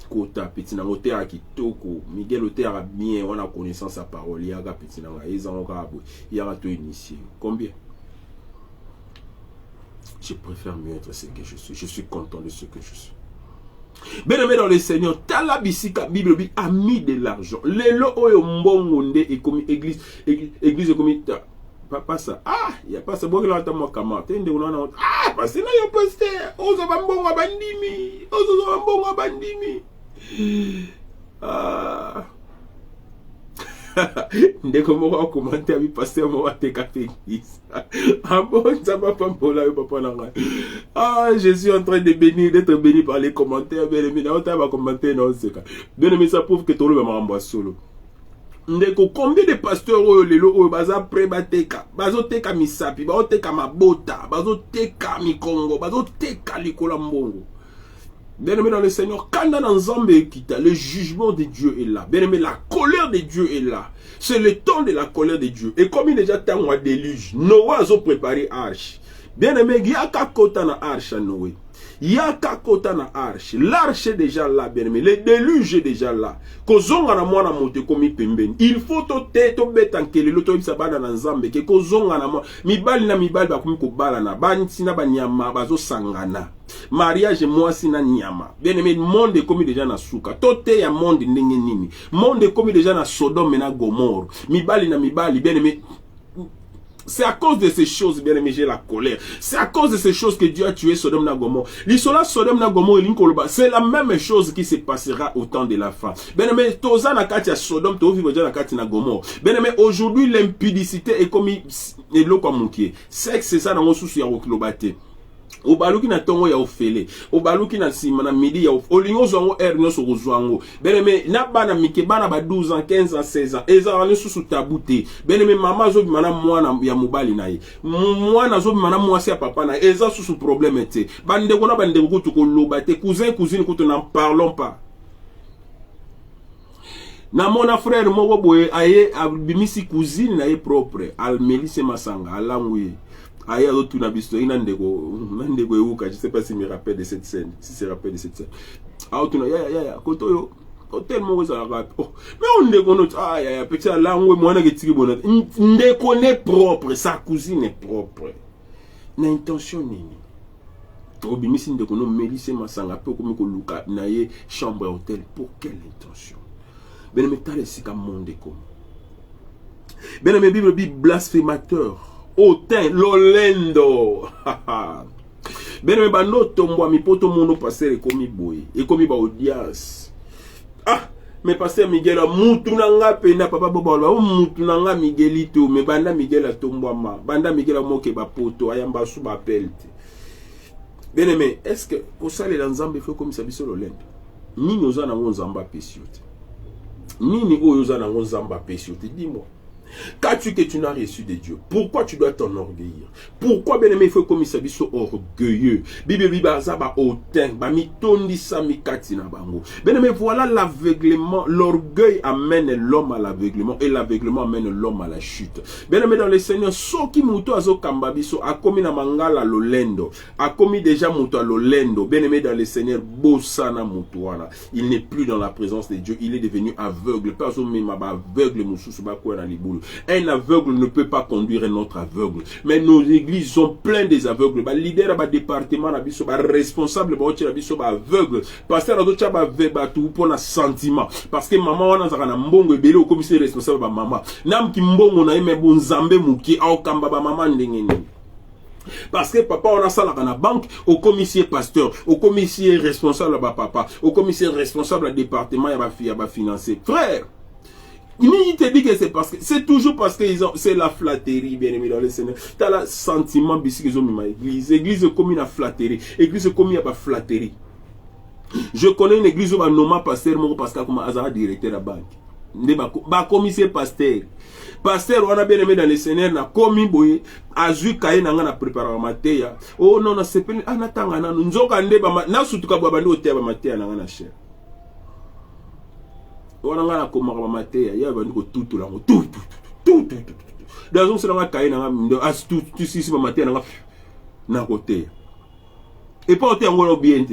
kota petit nangote a kitoko, Miguel Oter a bien, on a connaissance sa parole, ya petit nangai, ils ont rabo, ya to initié. Combien? Je préfère mieux être ce que je suis. Je suis content de ce que je suis. Bien-aimé dans le Seigneur, Talabisika Bible a mis de l'argent. Lelo oyo mbongonde et comme église comme pas ça. Ah, il y a pas ça. Bon là moi comment. Tende on a ah parce que là yo pasteur. Ozo bambongo bandimi. Ozo bambongo bandimi. Ah. Ndeko moko commenter abi pasteur mo ateka église. Ah bon, ça va pas pour là papa nanga. Ah, je suis en train de bénir, d'être béni par les commentaires. Bien aimé, on va commenter non c'est ça. Bien aimé, ça prouve que tout le monde m'a solo. Ndeko combien de pasteurs oyo lelo oyo baza pre bateka, bazoteka misapi, bazoteka mabota, bazoteka mikongo, bazoteka likola mbongo. Bien aimé dans le Seigneur, quand dans Nzambe kita, le jugement de Dieu est là. Bien aimé, la colère de Dieu est là. C'est le temps de la colère de Dieu. Et comme il est déjà temps à déluge, Noé a préparé arche. Bien aimé, il y a qu'à côté na arche à Noé. Il y a qu'à côté na arche. L'arche est déjà là, bien aimé. Le déluge est déjà là. Kozonga na mwana monte komi pembeni. Il faut to betankele loto ibisabana na Nzambe ke kozonga na mwana. Mibali na mibali bakomi ko bala na banti na banyama bazo sangana. Mariage moi sina nyama. Bien aimé, monde comme déjà na suka. Tote ya monde ndenge nini. Monde comme déjà na Sodome na Gomorre. Mibali na mibali, bien aimé. C'est à cause de ces choses, bien aimé, j'ai la colère. C'est à cause de ces choses que Dieu a tué Sodome na Gomorre. L'histoire Sodome na Gomorre, c'est la même chose qui se passera au temps de la fin. Bien aimé, toza na kati ya Sodome, to vivre na kati na Gomorre. Bien aimé, aujourd'hui l'impudicité est comme eloko amukie. Sexe c'est ça dans mon souci ya oklobate. Obaluki na tongo ya ofele, obaluki na sima na midi ya olingo zongo ernyo so rozwango. Beneme na bana mike bana ba 12 ans, 15 ans, 16 ans. Eza rani susu tabute. Beneme mama zo bimana mwana ya mobali na ye. Mwana zo bimana mwasi ya papa na ye. Eza susu problème te. Bande kona bande kutu ko lobate, cousin cousine kutu n'en parlons pas. Na mona frère moko boye aye abimisi cousine na ye propre, almelise masanga, alangwe. Aya tout na bisto ina ndeko euka, je sais pas si me rappelle de cette scène, si se rappelle de cette scène. Ah tout na ya koto yo hotel mo za rap. Oh mais on ndeko no ya petit langwe mwana ke tiki bona ndeko ne propre, sa cousine est propre. Na intention nini? Obimisi ndeko no melise masanga pe ko luka na ye chambre hôtel pour quelle intention? Ben me tale sika monde ko. Ben me Bible blasphémateur. Otin, lolendo. Ben me bando tombo mi poto mono passer et komi boy. Et komi ba audience. Ah, mais passer Miguel a mutu nanga pena papa boba mutu nanga Miguelito, me banda Miguel a tombo ma. Banda Miguel a moke ba poto ayamba su ba pelte. Ben aimé, est-ce que pour ça les Nzambe fait comme ça biso lolendo? Nini oza na Nzamba pesiote? Nini oza na Nzamba pesiote? Dis-moi. Qu'as-tu que tu n'as reçu de Dieu? Pourquoi tu dois t'enorgueillir? Pourquoi, bien aimé, il faut comme ça soit orgueilleux? Bibi bazaba autin, ba mitondi sa mikati na bango. Bien aimé, voilà l'aveuglement. L'orgueil amène l'homme à l'aveuglement et l'aveuglement amène l'homme à la chute. Bien aimé dans le Seigneur, soki muto azo kambabiso a commis na mangala lolendo, a commis déjà muto a lolendo. Bien aimé dans le Seigneur, bosana mutuana. Il n'est plus dans la présence de Dieu, il est devenu aveugle. Personne même aveugle mususu ba kwa na libulu. Un aveugle ne peut pas conduire un autre aveugle. Mais nos églises sont pleines des aveugles. Bah, leader, bah, département, bah, responsable, bah, aveugle. Pasteur, bah, tout pour un sentiment. Parce que maman, on a un mbongo et belé au commissaire responsable, bah, maman. Nam ki mbongo na eme bon zambe muki, au kamba, bah, maman, ndengeni. Parce que papa, on a ça dans la banque, au commissaire pasteur, au commissaire responsable, bah, papa, au commissaire responsable, département, il va financer. Frère, Il te dit que c'est parce que c'est toujours parce que c'est la flatterie, bien aimé dans le Seigneur. Tu as le sentiment qu'ils ont mis à l'église. L'église comme une flatterie. L'église comme une flatterie. Je connais une église où on nomme pasteur mon pasteur comme Azara directeur de la banque. Ba commissaire pasteur. Pasteur on a bien aimé dans le Seigneur na commis boye azu kaye na ngana préparer mateya. Oh non na sepeli anatanga na nzoka ndeba na sutuka baba ndo te ba mateya na ngana cher. On a un comment mater, il y a un tout là, tout. Dans un seul cas, il y a un tout si ma mater n'a côté. Et pas au terme bien.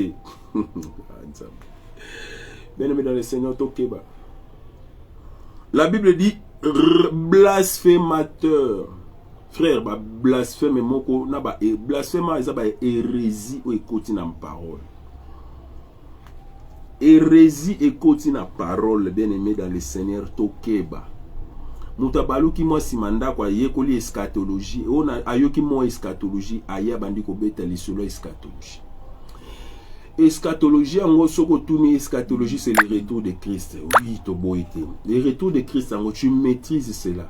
Bien aimé dans le Seigneur, Tokeba. La Bible dit blasphémateur. Frère, blasphème, mon n'a pas blasphème, ils ont hérésie ou écoute dans parole. Hérésie écoute na parole bien aimé dans le Seigneur Tokeba. Mutabalu ki mo simanda kwa yekoli eschatologie. On ayoki mo eschatologie aya bandi ko betali solo eschatologie. Eschatologie en soko tourner eschatologie c'est le retour de Christ. Oui, to boité. Le retour de Christ en tu maîtrises cela.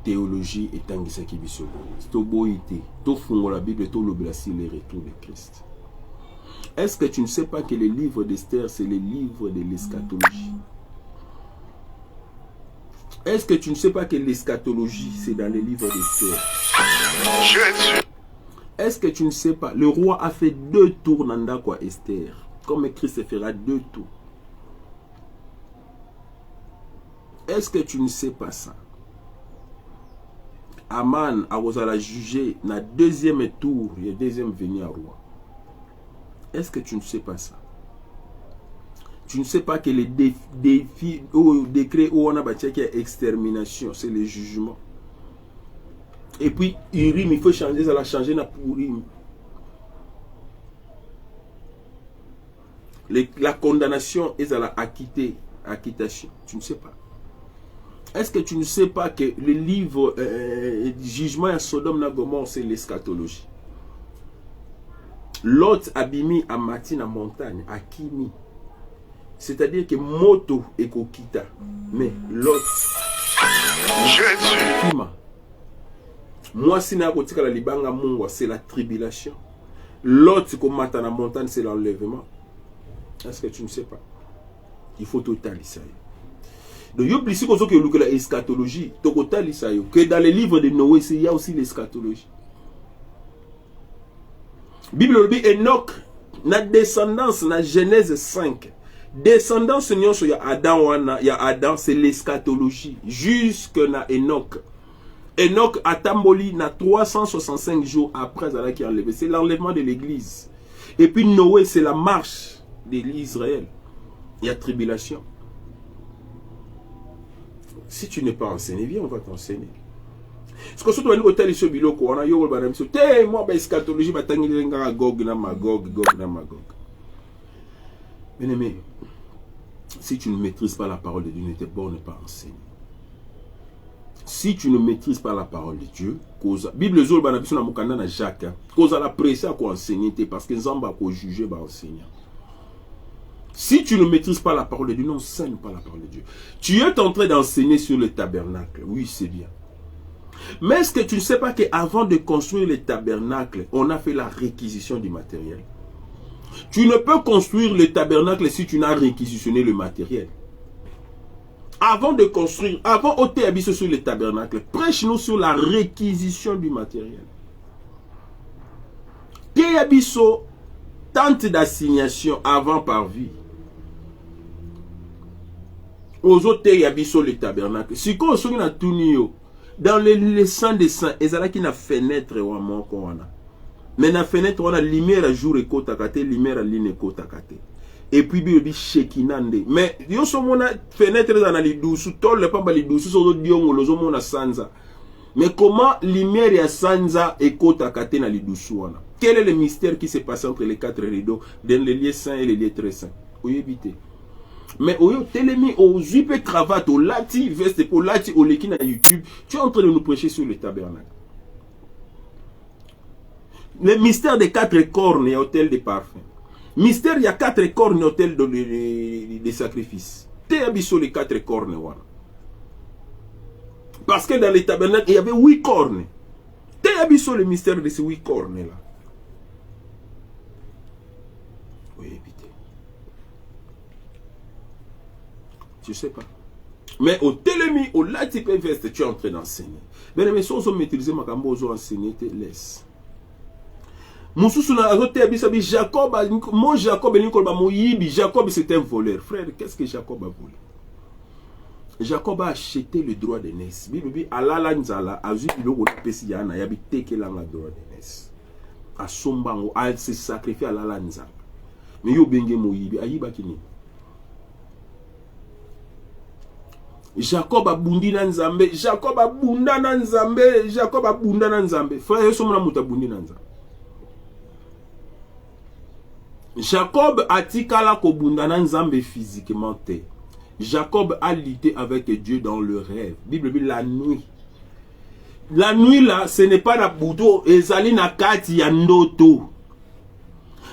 Théologie et tangisa ki biso. To boité. To fungo la Bible to le blasi le retour de Christ. Est-ce que tu ne sais pas que le livre d'Esther, c'est le livre de l'eschatologie? Est-ce que tu ne sais pas que l'eschatologie, c'est dans le livre d'Esther? Est-ce que tu ne sais pas? Le roi a fait 2 tours dans quoi Esther. Comme Christ fera 2 tours. Est-ce que tu ne sais pas ça? Aman a osé juger dans le 2e tour, il y a 2e venu à roi. Est-ce que tu ne sais pas ça? Tu ne sais pas que les défis ou décrets où on a bâti qu'il y a extermination, c'est le jugement. Et puis, Urim, il faut changer, ça l'a changé dans Pourim. La condamnation est à la acquittation. Tu ne sais pas. Est-ce que tu ne sais pas que le livre jugement à Sodome et Gomorrhe, c'est l'eschatologie? Lot abimi a mati na montagne, a kimi. C'est-à-dire que moto et kokita. Mais Lot. Kima. Moi, si na kotika la libanga mungwa, c'est la tribulation. Lot ko mata na montagne, c'est l'enlèvement. Est-ce que tu ne sais pas? Il faut totaliser. Donc, il y a plus que l'eschatologie. Que dans les livres de Noé, il y a aussi l'eschatologie. Bible dit Enoch, na descendance, na Genèse 5. Descendance, il y a Adam, c'est l'eschatologie. Jusque na Enoch. Enoch a tamboli na 365 jours après Allah qui a enlevé. C'est l'enlèvement de l'église. Et puis Noé, c'est la marche de l'Israël. Il y a tribulation. Si tu n'es pas enseigné, viens, on va t'enseigner. Ce que surtout au tel ce biloko, on a yo ba ramso. Té moi ba eschatologie ba tangi nga Gog na Magog. Bien aimé, si tu ne maîtrises pas la parole de Dieu, n'était bon ne pas enseigner. Si tu ne maîtrises pas la parole de Dieu, cause Bible zol ba na biso na mukanda na Jacques, cause la presser à enseigner parce que nzamba ko juger ba enseignant. Si tu ne maîtrises pas la parole de Dieu, n'enseigne pas la parole de Dieu. Tu es en train d'enseigner sur le tabernacle. Oui, c'est bien. Mais est-ce que tu ne sais pas qu'avant de construire le tabernacle, on a fait la réquisition du matériel? Tu ne peux construire le tabernacle si tu n'as réquisitionné le matériel. Avant de construire, avant ôter abisso sur le tabernacle, prêche-nous sur la réquisition du matériel. Te abisso tente d'assignation avant par vie. Aux autres, il y a le tabernacle. Si on se a tout dans les saints des saints, il y a une fenêtre. Mais la fenêtre, on a lumière à jour et côte à côté, lumière à ligne et côte à côté. Et puis, il y a Shekinande. Mais il y a une fenêtre dans les douces, tout le pas les douces, sur le dion, le zomo sanza. Mais comment lumière et sanza et côte à côté dans les douces? Quel est le mystère qui s'est passé entre les 4 rideaux, dans les lieux saints et les lieux très saints? Vous évitez. Mais au télémi, au jupe cravate, au lati, veste, au lati, au leki na YouTube, tu es en train de nous prêcher sur le tabernacle. Le mystère des 4 cornes et hôtel de parfum. Mystère, il y a 4 cornes et hôtel de sacrifices. te abisso les 4 cornes. Parce que dans les tabernacles, il y avait 8 cornes. Te abisso le mystère de ces 8 cornes-là. Oui, évitez. Je ne sais pas. Mais au télémi, au latipé-veste, tu es en train d'enseigner. Bien aimé, si on maîtrise ma cambo, on enseigner, te laisse. Jacob, mon Jacob, Jacob c'est un voleur. Frère, qu'est-ce que Jacob a volé? Jacob a acheté le droit de naissance. Bibi alala nzala azu biloko pesi yana ya biteke la droit de naissance. A sombango a se sacrifier alala nzala. Mais yo benge moyibi ayiba kini. Jacob a bundi na nzambe, Jacob a bunda na nzambe, Jacob a bunda na nzambe. Frère, yo somona muta bundi na nzambe. Jacob a tikala ko bunda na nzambe physiquement te. Jacob a lutté avec Dieu dans le rêve. Bible dit la nuit. La nuit là, ce n'est pas la bouto, ezali na kati ya ndoto.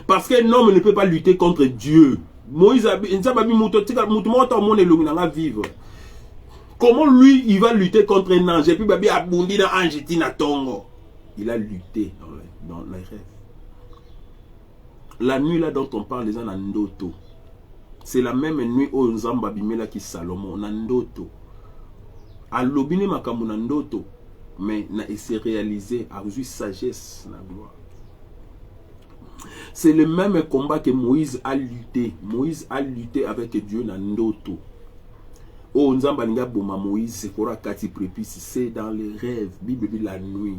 Parce qu'un homme ne peut pas lutter contre Dieu. Moïse a vivre. Comment lui, il va lutter contre un ange? Et puis babi abundi na ange tina tongo. Il a lutté dans les rêves. La nuit là dont on parle, les gens en ndoto. C'est la même nuit où Nzamba bimela ki Salomon nandoto. Alobine makambo nandoto, mais na s'est réalisé à une sagesse na gloire. C'est le même combat que Moïse a lutté. Moïse a lutté avec Dieu nandoto. Oh Nzamba linga boma Moïse c'est pour kati prépice, c'est dans les rêves, Bible dit la nuit.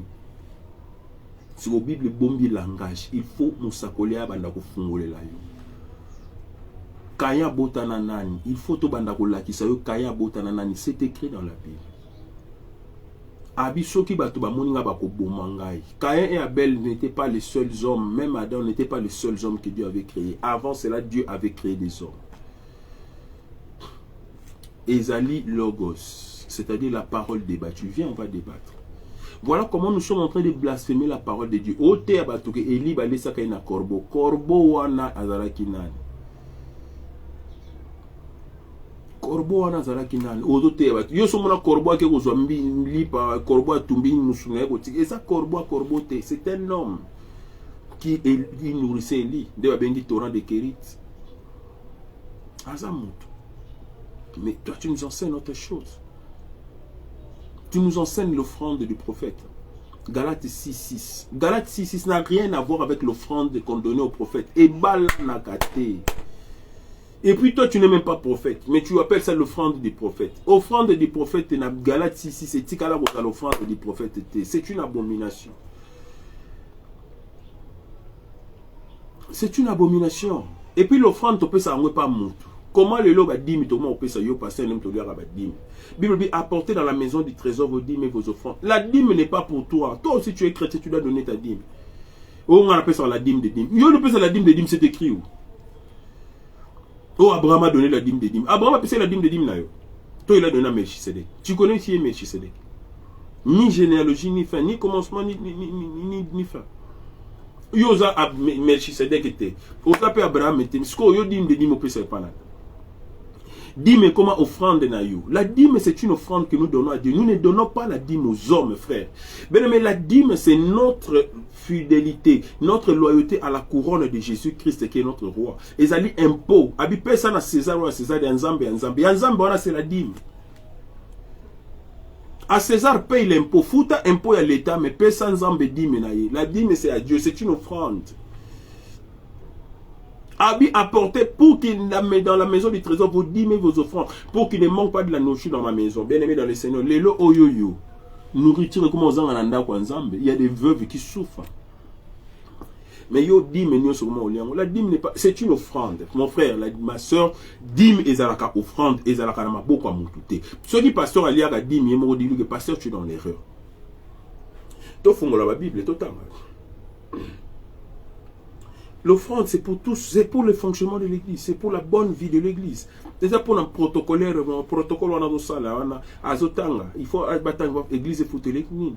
Sur la Bible bombi langage, il faut musakole abanda ko fungolela yo. Kaya botana nani, il faut to banda ko lakisa yo kaya botana nani, c'est écrit dans la Bible. Abi soki bato ba moninga ba ko bomangai. Caïn et Abel n'étaient pas les seuls hommes, même Adam n'était pas les seuls hommes que Dieu avait créés. Avant cela, Dieu avait créé des hommes. Ezali Logos, c'est-à-dire la parole débattue. Viens, on va débattre. Voilà comment nous sommes en train de blasphémer la parole de Dieu. Ote abatuke Eli balesa kaina korbo. Korbo wana azalaki nani? Korbo wana azalaki nani? Ote abatu. Yo somona korbo ake kozwambi lipa korbo atumbi musuna yako. Et ça korbo te, c'est un homme qui nourrissait Eli. De babengi torrent de Kérit. Azamutu. Mais toi tu nous enseignes autre chose. Tu nous enseignes l'offrande du prophète. Galates 6.6. Galates 6.6 n'a rien à voir avec l'offrande qu'on donnait au prophète. Et puis toi, tu n'es même pas prophète. Mais tu appelles ça l'offrande du prophète. Offrande du prophète, Galates 6.6, c'est l'offrande du prophète. C'est une abomination. C'est une abomination. Et puis l'offrande, tu peux s'envoyer pas mouton. Comment le lot va dire, mais comment on peut s'y passer un homme qui va dire. Bible dit, apportez dans la maison du trésor vos dîmes et vos offrandes. La dîme n'est pas pour toi. Toi aussi tu es chrétien, tu dois donner ta dîme. Oh, on appelle ça la dîme de dîme. Yo, on appelle ça la dîme de dîme, c'est écrit où? Oh, Abraham a donné la dîme de dîme. Abraham a appelé la dîme de dîme là. Toi, il a donné à Melchisedec. Tu connais qui est Melchisedec? Ni généalogie, ni fin, ni commencement, ni fin. Yo, Melchisedec était. Osa pe Abraham était. Ce qu'on dîme de dîme, on peut se pas là. Dîme comment offrande na yo. La dîme c'est une offrande que nous donnons à Dieu. Nous ne donnons pas la dîme aux hommes, frère. Mais la dîme c'est notre fidélité, notre loyauté à la couronne de Jésus-Christ qui est notre roi. Et ça dit impôt. Abi personne à César ou à César, Nzambe, Nzambe, c'est la dîme. À César paye l'impôt. Fouta impôt à l'État, mais personne Nzambe dîme na ye. La dîme c'est à Dieu, c'est une offrande. Abi apporté pour qu'il dans la maison du trésor vos dîmes et vos offrandes, pour qu'il ne manque pas de la nourriture dans ma maison. Bien aimé dans le Seigneur, lelo oyoyo, nourriture comme aux ananda kwa nzambe. Il y a des veuves qui souffrent. Mais yo dîme nyo sur moi la dîme n'est pas, c'est une offrande. Mon frère, ma soeur, dîme ezalaka offrande, ezalaka na maboko a mutute. Ce qui pasteur ali aka dîme yemo dit que pasteur tu es dans l'erreur. To fongola la Bible totalement. L'offrande, c'est pour tous, c'est pour le fonctionnement de l'église, c'est pour la bonne vie de l'église. Déjà pour un protocole, on a ça là, on a azotanga. Il faut battre l'église et foutre l'église.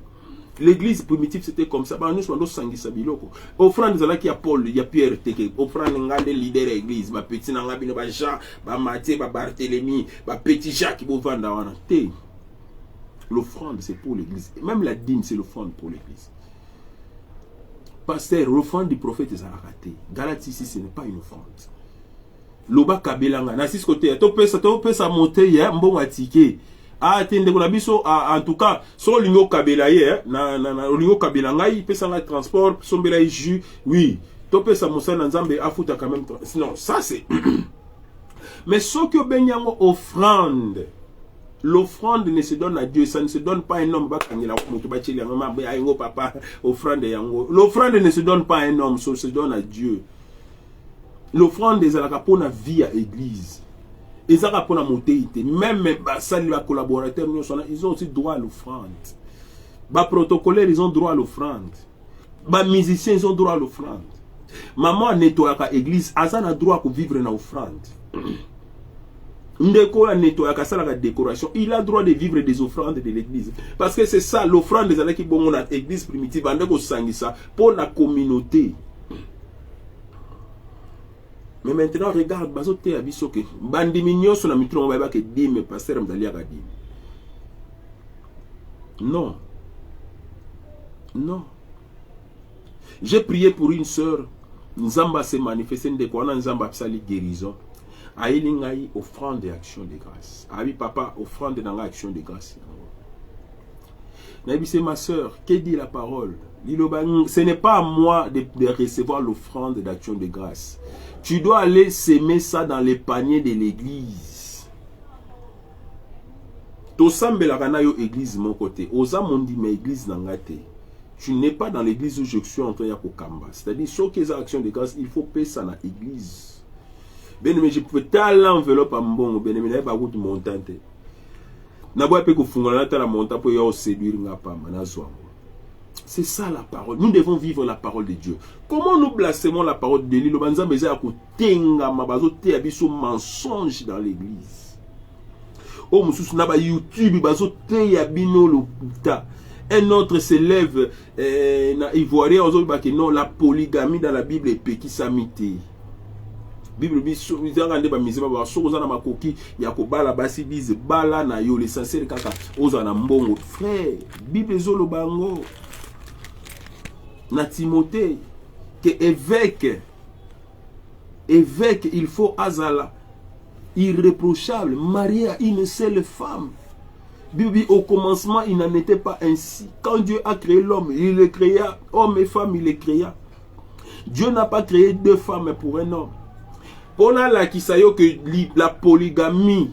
L'église primitive, c'était comme ça. Nous sommes sangisa biloko. Offrande zala qui a Paul, il y a Pierre teke. Offrande ngade leader l'église, ba petit nanga bino ba Jean, ba Matthieu, ba Barthélemy, ba petit Jacques qui vanda wana. L'offrande c'est pour l'église. Même la dîme c'est l'offrande pour l'église. Pasteur, l'offrande du prophète est raté. Galates ici, ce n'est pas une offrande. Loba kabelanga na six côté to pesa monter ya mbongo atike atende ko na biso en tout cas so lingo kabela ye na lingo kabela ngai pesa nga transport sombela jus oui to pesa mosana nzambe afuta quand même sinon ça c'est mais ce que benyango offrande. L'offrande ne se donne à Dieu, ça ne se donne pas à un homme. L'offrande ne se donne pas à un homme, ça se donne à Dieu. L'offrande est pour la vie à l'église. Et ça pour la motéité. Même les collaborateurs, ils ont aussi droit à l'offrande. Les protocolaires, ils ont droit à l'offrande. Les musiciens, ils ont droit à l'offrande. Maman nettoie l'église, elle a droit à vivre dans l'offrande. Ndeko a nettoyé la décoration, il a droit de vivre des offrandes de l'église. Parce que c'est ça, l'offrande des années qui bon dans l'église primitive, pour la communauté. Mais maintenant, regarde, bazote abisoke. Bandi mignon sur la mitron, on va que dime, pasteur Mdali Agadi. Non. Non. J'ai prié pour une sœur. Nzamba s'est manifesté, Nzamba psali guérison. Aïlingaï, offrande et action de grâce. Ah oui, papa, offrande dans l'action de grâce. Nabi, c'est ma soeur, que dit la parole? Ce n'est pas à moi de recevoir l'offrande d'action de grâce. Tu dois aller s'aimer ça dans les paniers de l'église. Tosambe la kanayo église mon côté. Osa mondi mais église nangate. Tu n'es pas dans l'église où je suis en train de kamba. C'est-à-dire, sur les actions de grâce, il faut payer ça dans l'église. Ben mais je pouvais taler l'enveloppe à mon ben mais pas route montante. Na bois pe ko fungala ta la monta pour yo séduire nga pa manazwa. C'est ça la parole. Nous devons vivre la parole de Dieu. Comment nous blasphémons la parole de Dieu? Le banza meza ya ko tenga mabazo te abiso mensonge dans l'église. Oh mususu na ba YouTube bazo te ya bino lokuta. Un autre s'élève na ivoirien ozo ba que non la polygamie dans la Bible est péki samité. Bible biso izanga ba mizima ba so ozana makoki ya ko bala basi bize bala na yo l'essentiel kaka ozana mbongo frère Bible zolo bango na Timothée que évêque il faut azala irréprochable marié à une seule femme. Bible au commencement il n'en était pas ainsi. Quand Dieu a créé l'homme, il le créa homme et femme, il les créa. Dieu n'a pas créé deux femmes pour un homme. On a la kisayo que la polygamie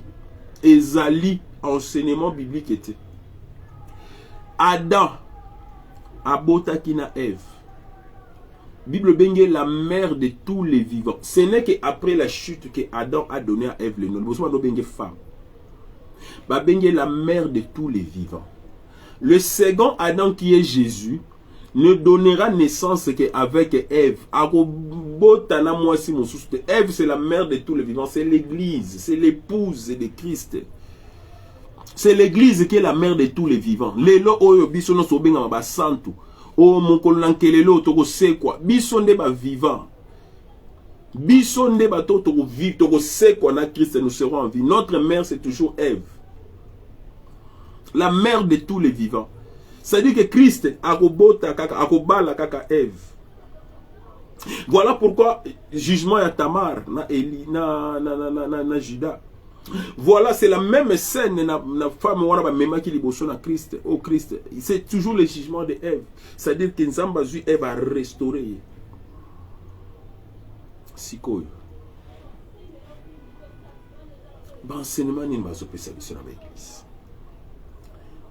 ezali enseignement biblique était. Adam abotaki na Ève. Bible bengue la mère de tous les vivants. Ce n'est qu'après la chute que Adam a donné à Ève le nom. Vous savez bengue femme. Ba bengue la mère de tous les vivants. Le second Adam qui est Jésus ne donnera naissance qu'avec Ève. Ève, c'est la mère de tous les vivants. C'est l'église. C'est l'épouse de Christ. C'est l'église qui est la mère de tous les vivants. Lelo oyo biso no sobenga ba santu. O mokolo nankelelo toko sekwa. Biso nde ba vivant. Biso nde ba toko vivre toko sekwa na Christ, nous serons en vie. Notre mère c'est toujours Ève. La mère de tous les vivants. C'est-à-dire que Christ a akobala kaka Ève. Voilà pourquoi jugement à Tamar na Eli na Judas. Voilà, c'est la même scène na femme wana ba mema ki liboso na Christ au Christ. C'est toujours le jugement de Ève. C'est-à-dire que Nzamba zu Ève a restauré. Sikoyo. Ba enseignement ni bazo pesa biso na l'église.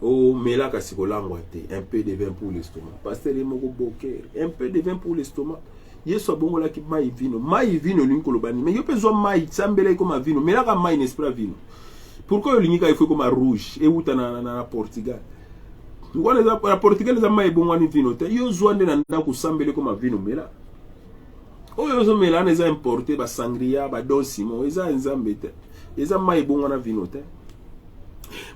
Oh, mais là, un peu de vin pour l'estomac. Pasteur, il m'a dit un peu de vin pour l'estomac. Il y a bon là qui maï vino. Maï vino, mais il y a besoin de maï. Ça me comme vino. Mais là, il maï n'est pas vino. Pourquoi il y a comme rouge et où tu as Portugal? La Portugal, il y a maï bon vino. Il y a besoin de sambele comme vino. Mais là, oh, il y a besoin importé, sangria, don Simon. Il y a maï bon vino.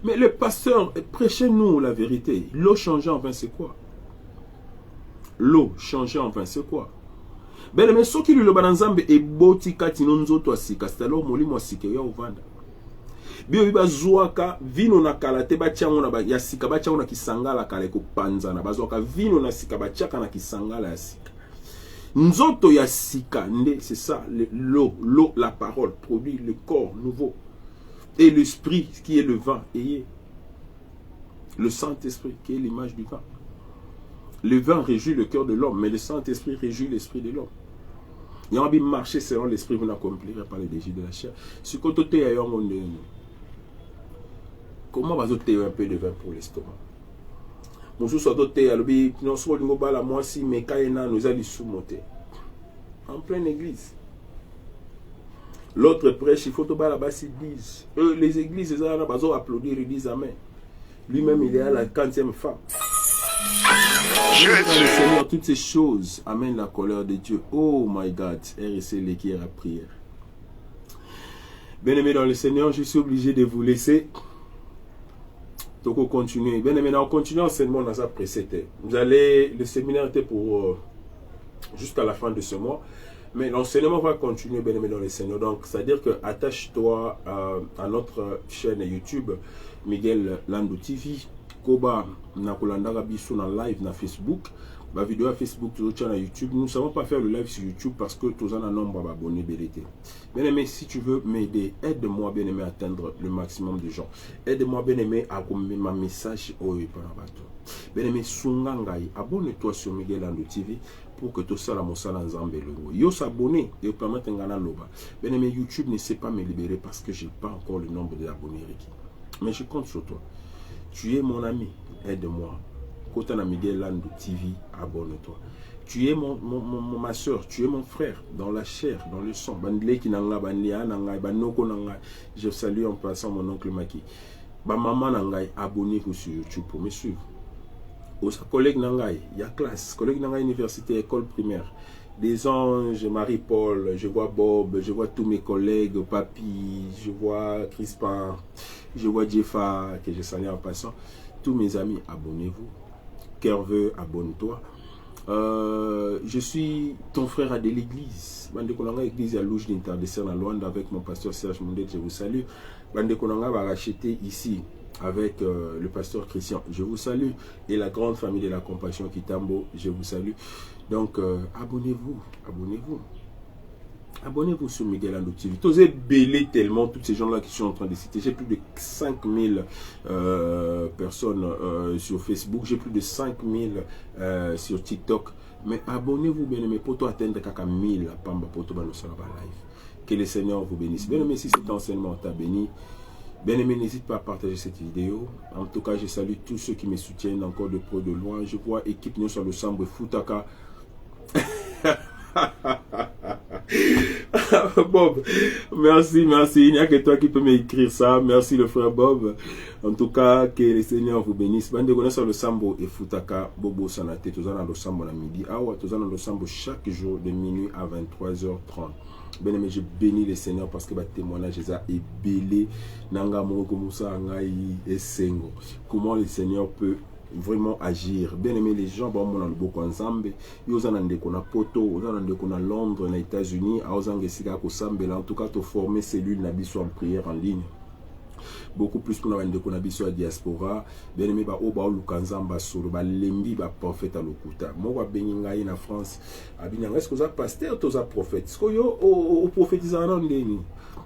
Mais le pasteur, prêchez-nous la vérité. L'eau changeant, enfin, c'est quoi? L'eau changée en vin, c'est quoi? Ben mais ce qui lui le bananzambe et boti katino nzoto asika, c'est alors molimo asika ya ovanda. Bio biba zuaka vino na kalate ba tiango na ba ya sika ba tiango na kisangala kale ko panzana bazuaka vino na sika ba tiaka na kisangala ya sika. Nzoto ya sika nde, c'est ça, l'eau, la parole produit le corps nouveau et l'esprit qui est le vin et le Saint-Esprit qui est l'image du vin. Le vin réjouit le cœur de l'homme, mais le Saint-Esprit réjouit l'esprit de l'homme. Il y a un marché selon l'esprit, vous n'accomplirez pas les désirs de la chair. Si vous avez comment va-t-on un peu de vin pour l'estomac? Nous sommes dotés à l'objet, nous sommes à moi si mais Kaina nous a dit sous-monter. En pleine église. L'autre prêche, il faut que là-bas ils disent. Les églises, ils ont applaudi, ils disent Amen. Lui-même, il est à la 40e femme. Le Seigneur, toutes ces choses amènent la colère de Dieu. Oh my God, RSC l'équipe à prière. Bien-aimés dans le Seigneur, je suis obligé de vous laisser. Donc on continue. Bien-aimés, on continue enseignement dans sa précédente. Vous allez, le séminaire était pour jusqu'à la fin de ce mois. Mais l'enseignement va continuer, bien-aimés dans le Seigneur. Donc, c'est-à-dire que attache-toi à notre chaîne YouTube, Miguel Landou TV. Koba nakolandaka biso na live na Facebook, ba vidéo à Facebook toujours na YouTube. Nous ne savons pas faire le live sur YouTube parce que tous en a nombre d'abonnés BLT. Bien aimé, si tu veux m'aider, aide-moi bien aimé à atteindre le maximum de gens. Aide-moi bien aimé à communiquer ma message au Ipanabato. Bien aimé, sungangai, abonne-toi sur Miguel Landou TV pour que tout ça la mosala nzambe longo. Yo s'abonner et permettre ngana loba. Bien aimé, YouTube ne sait pas me libérer parce que j'ai pas encore le nombre d'abonnés requis. Mais je compte sur toi. Tu es mon ami, aide-moi. Kota na Miguel Landou TV, abonne-toi. Tu es ma soeur, tu es mon frère, dans la chair, dans le sang. Je salue en passant mon oncle Maki. Maman Nangai, abonnez-vous sur YouTube pour me suivre. Aux collègues Nangai, il y a classe, collègues Nangai université, école primaire. Des anges, Marie-Paul, je vois Bob, je vois tous mes collègues, Papi, je vois Crispin, je vois Jeffa, que je salue en passant. Tous mes amis, abonnez-vous. Kerveux, abonne-toi. Je suis ton frère de l'église. Bande Konanga, église à Louche d'Interdessert à Luanda avec mon pasteur Serge Mundet, je vous salue. Bande Konanga va racheter ici avec le pasteur Christian, je vous salue. Et la grande famille de la compassion Kitambo, je vous salue. Donc, abonnez-vous, abonnez-vous. Abonnez-vous sur Miguel Landou TV. Vous avez belé tellement tous ces gens-là qui sont en train de citer. J'ai plus de 5000 personnes sur Facebook. J'ai plus de 5000 sur TikTok. Mais abonnez-vous, bien aimé, pour atteindre 1000 Pamba pour live. Que le Seigneur vous bénisse. Bien aimé, si cet enseignement t'a béni, bien aimé, n'hésite pas à partager cette vidéo. En tout cas, je salue tous ceux qui me soutiennent encore de près de loin. Je vois équipe nous sur le Sambre Futaka. Bob, merci, merci. Il n'y a que toi qui peux m'écrire ça. Merci le frère Bob. En tout cas, que le Seigneur vous bénisse. Bande sur le Sambo et Futaka, Bobo Sanate, tous en le Sambo la midi. Awa, tous en le Sambo chaque jour de minuit à 23h30. Bien aimé, je bénis le Seigneur parce que le témoignage est belé. Nanga Moko Moussa Ngai et Sengo. Comment le Seigneur peut vraiment agir. Bien aimé, les gens bon mon beaucoup ensemble. Ils ont des qu'on a poto, ils ont des qu'on a Londres, les États-Unis, ils ont des siga ko sambe. En tout cas, to former cellule n'abisso en prière en ligne. Beaucoup plus pour nous qu'on abisso à diaspora. Bien aimé, ba oba lukanzamba solo, ba lembi ba prophète à lokuta. Moi wa beninga na France. Abinanga est-ce que ça pasteur, tous ça prophète. Est-ce que yo au prophétisant en ligne.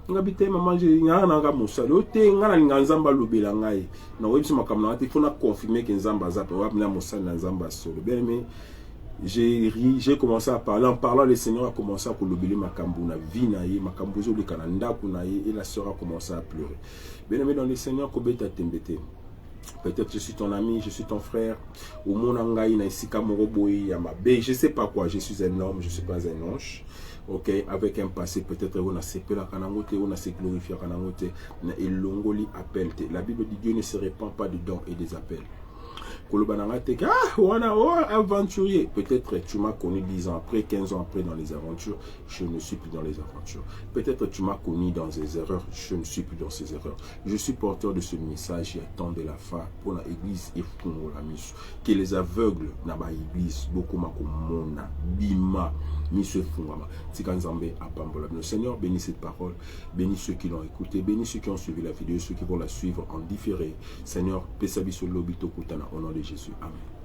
Ngabite maman je ngana nga musalo te ngana nganzamba lobela ngai na websi makamna te fona confirmer que nzamba zape wa na musala na nzamba solo. Bien aimé, j'ai commencé à parler en parlant, le Seigneur a commencé à lobela makambu na vie na ye makambu zo le kananda kuna ye et la sœur a commencé à pleurer. Bien aimé dans le Seigneur kobeta tembete. Peut-être je suis ton ami, je suis ton frère. Au monangai na isika moroboyi ya mabe, je sais pas quoi, je suis un homme, je suis pas un ange. Ok, avec un passé, peut-être on a séparé la kanangote, on a se glorifié la kanangote, et l'ongoli appelle. La Bible dit Dieu ne se répand pas de dons et des appels. aventurier. Peut-être tu m'as connu 10 ans après, 15 ans après dans les aventures, je ne suis plus dans les aventures. Peut-être tu m'as connu dans des erreurs, je ne suis plus dans ces erreurs. Je suis porteur de ce message et attend de la fin pour l'église et pour la mission. Que les aveugles n'a pas l'église, beaucoup m'a bima, mission fungama. Le Seigneur bénit cette parole, bénit ceux qui l'ont écouté, bénit ceux qui ont suivi la vidéo, ceux qui vont la suivre en différé. Seigneur, paix sur l'obito kutana au nom de Jésus. Amen.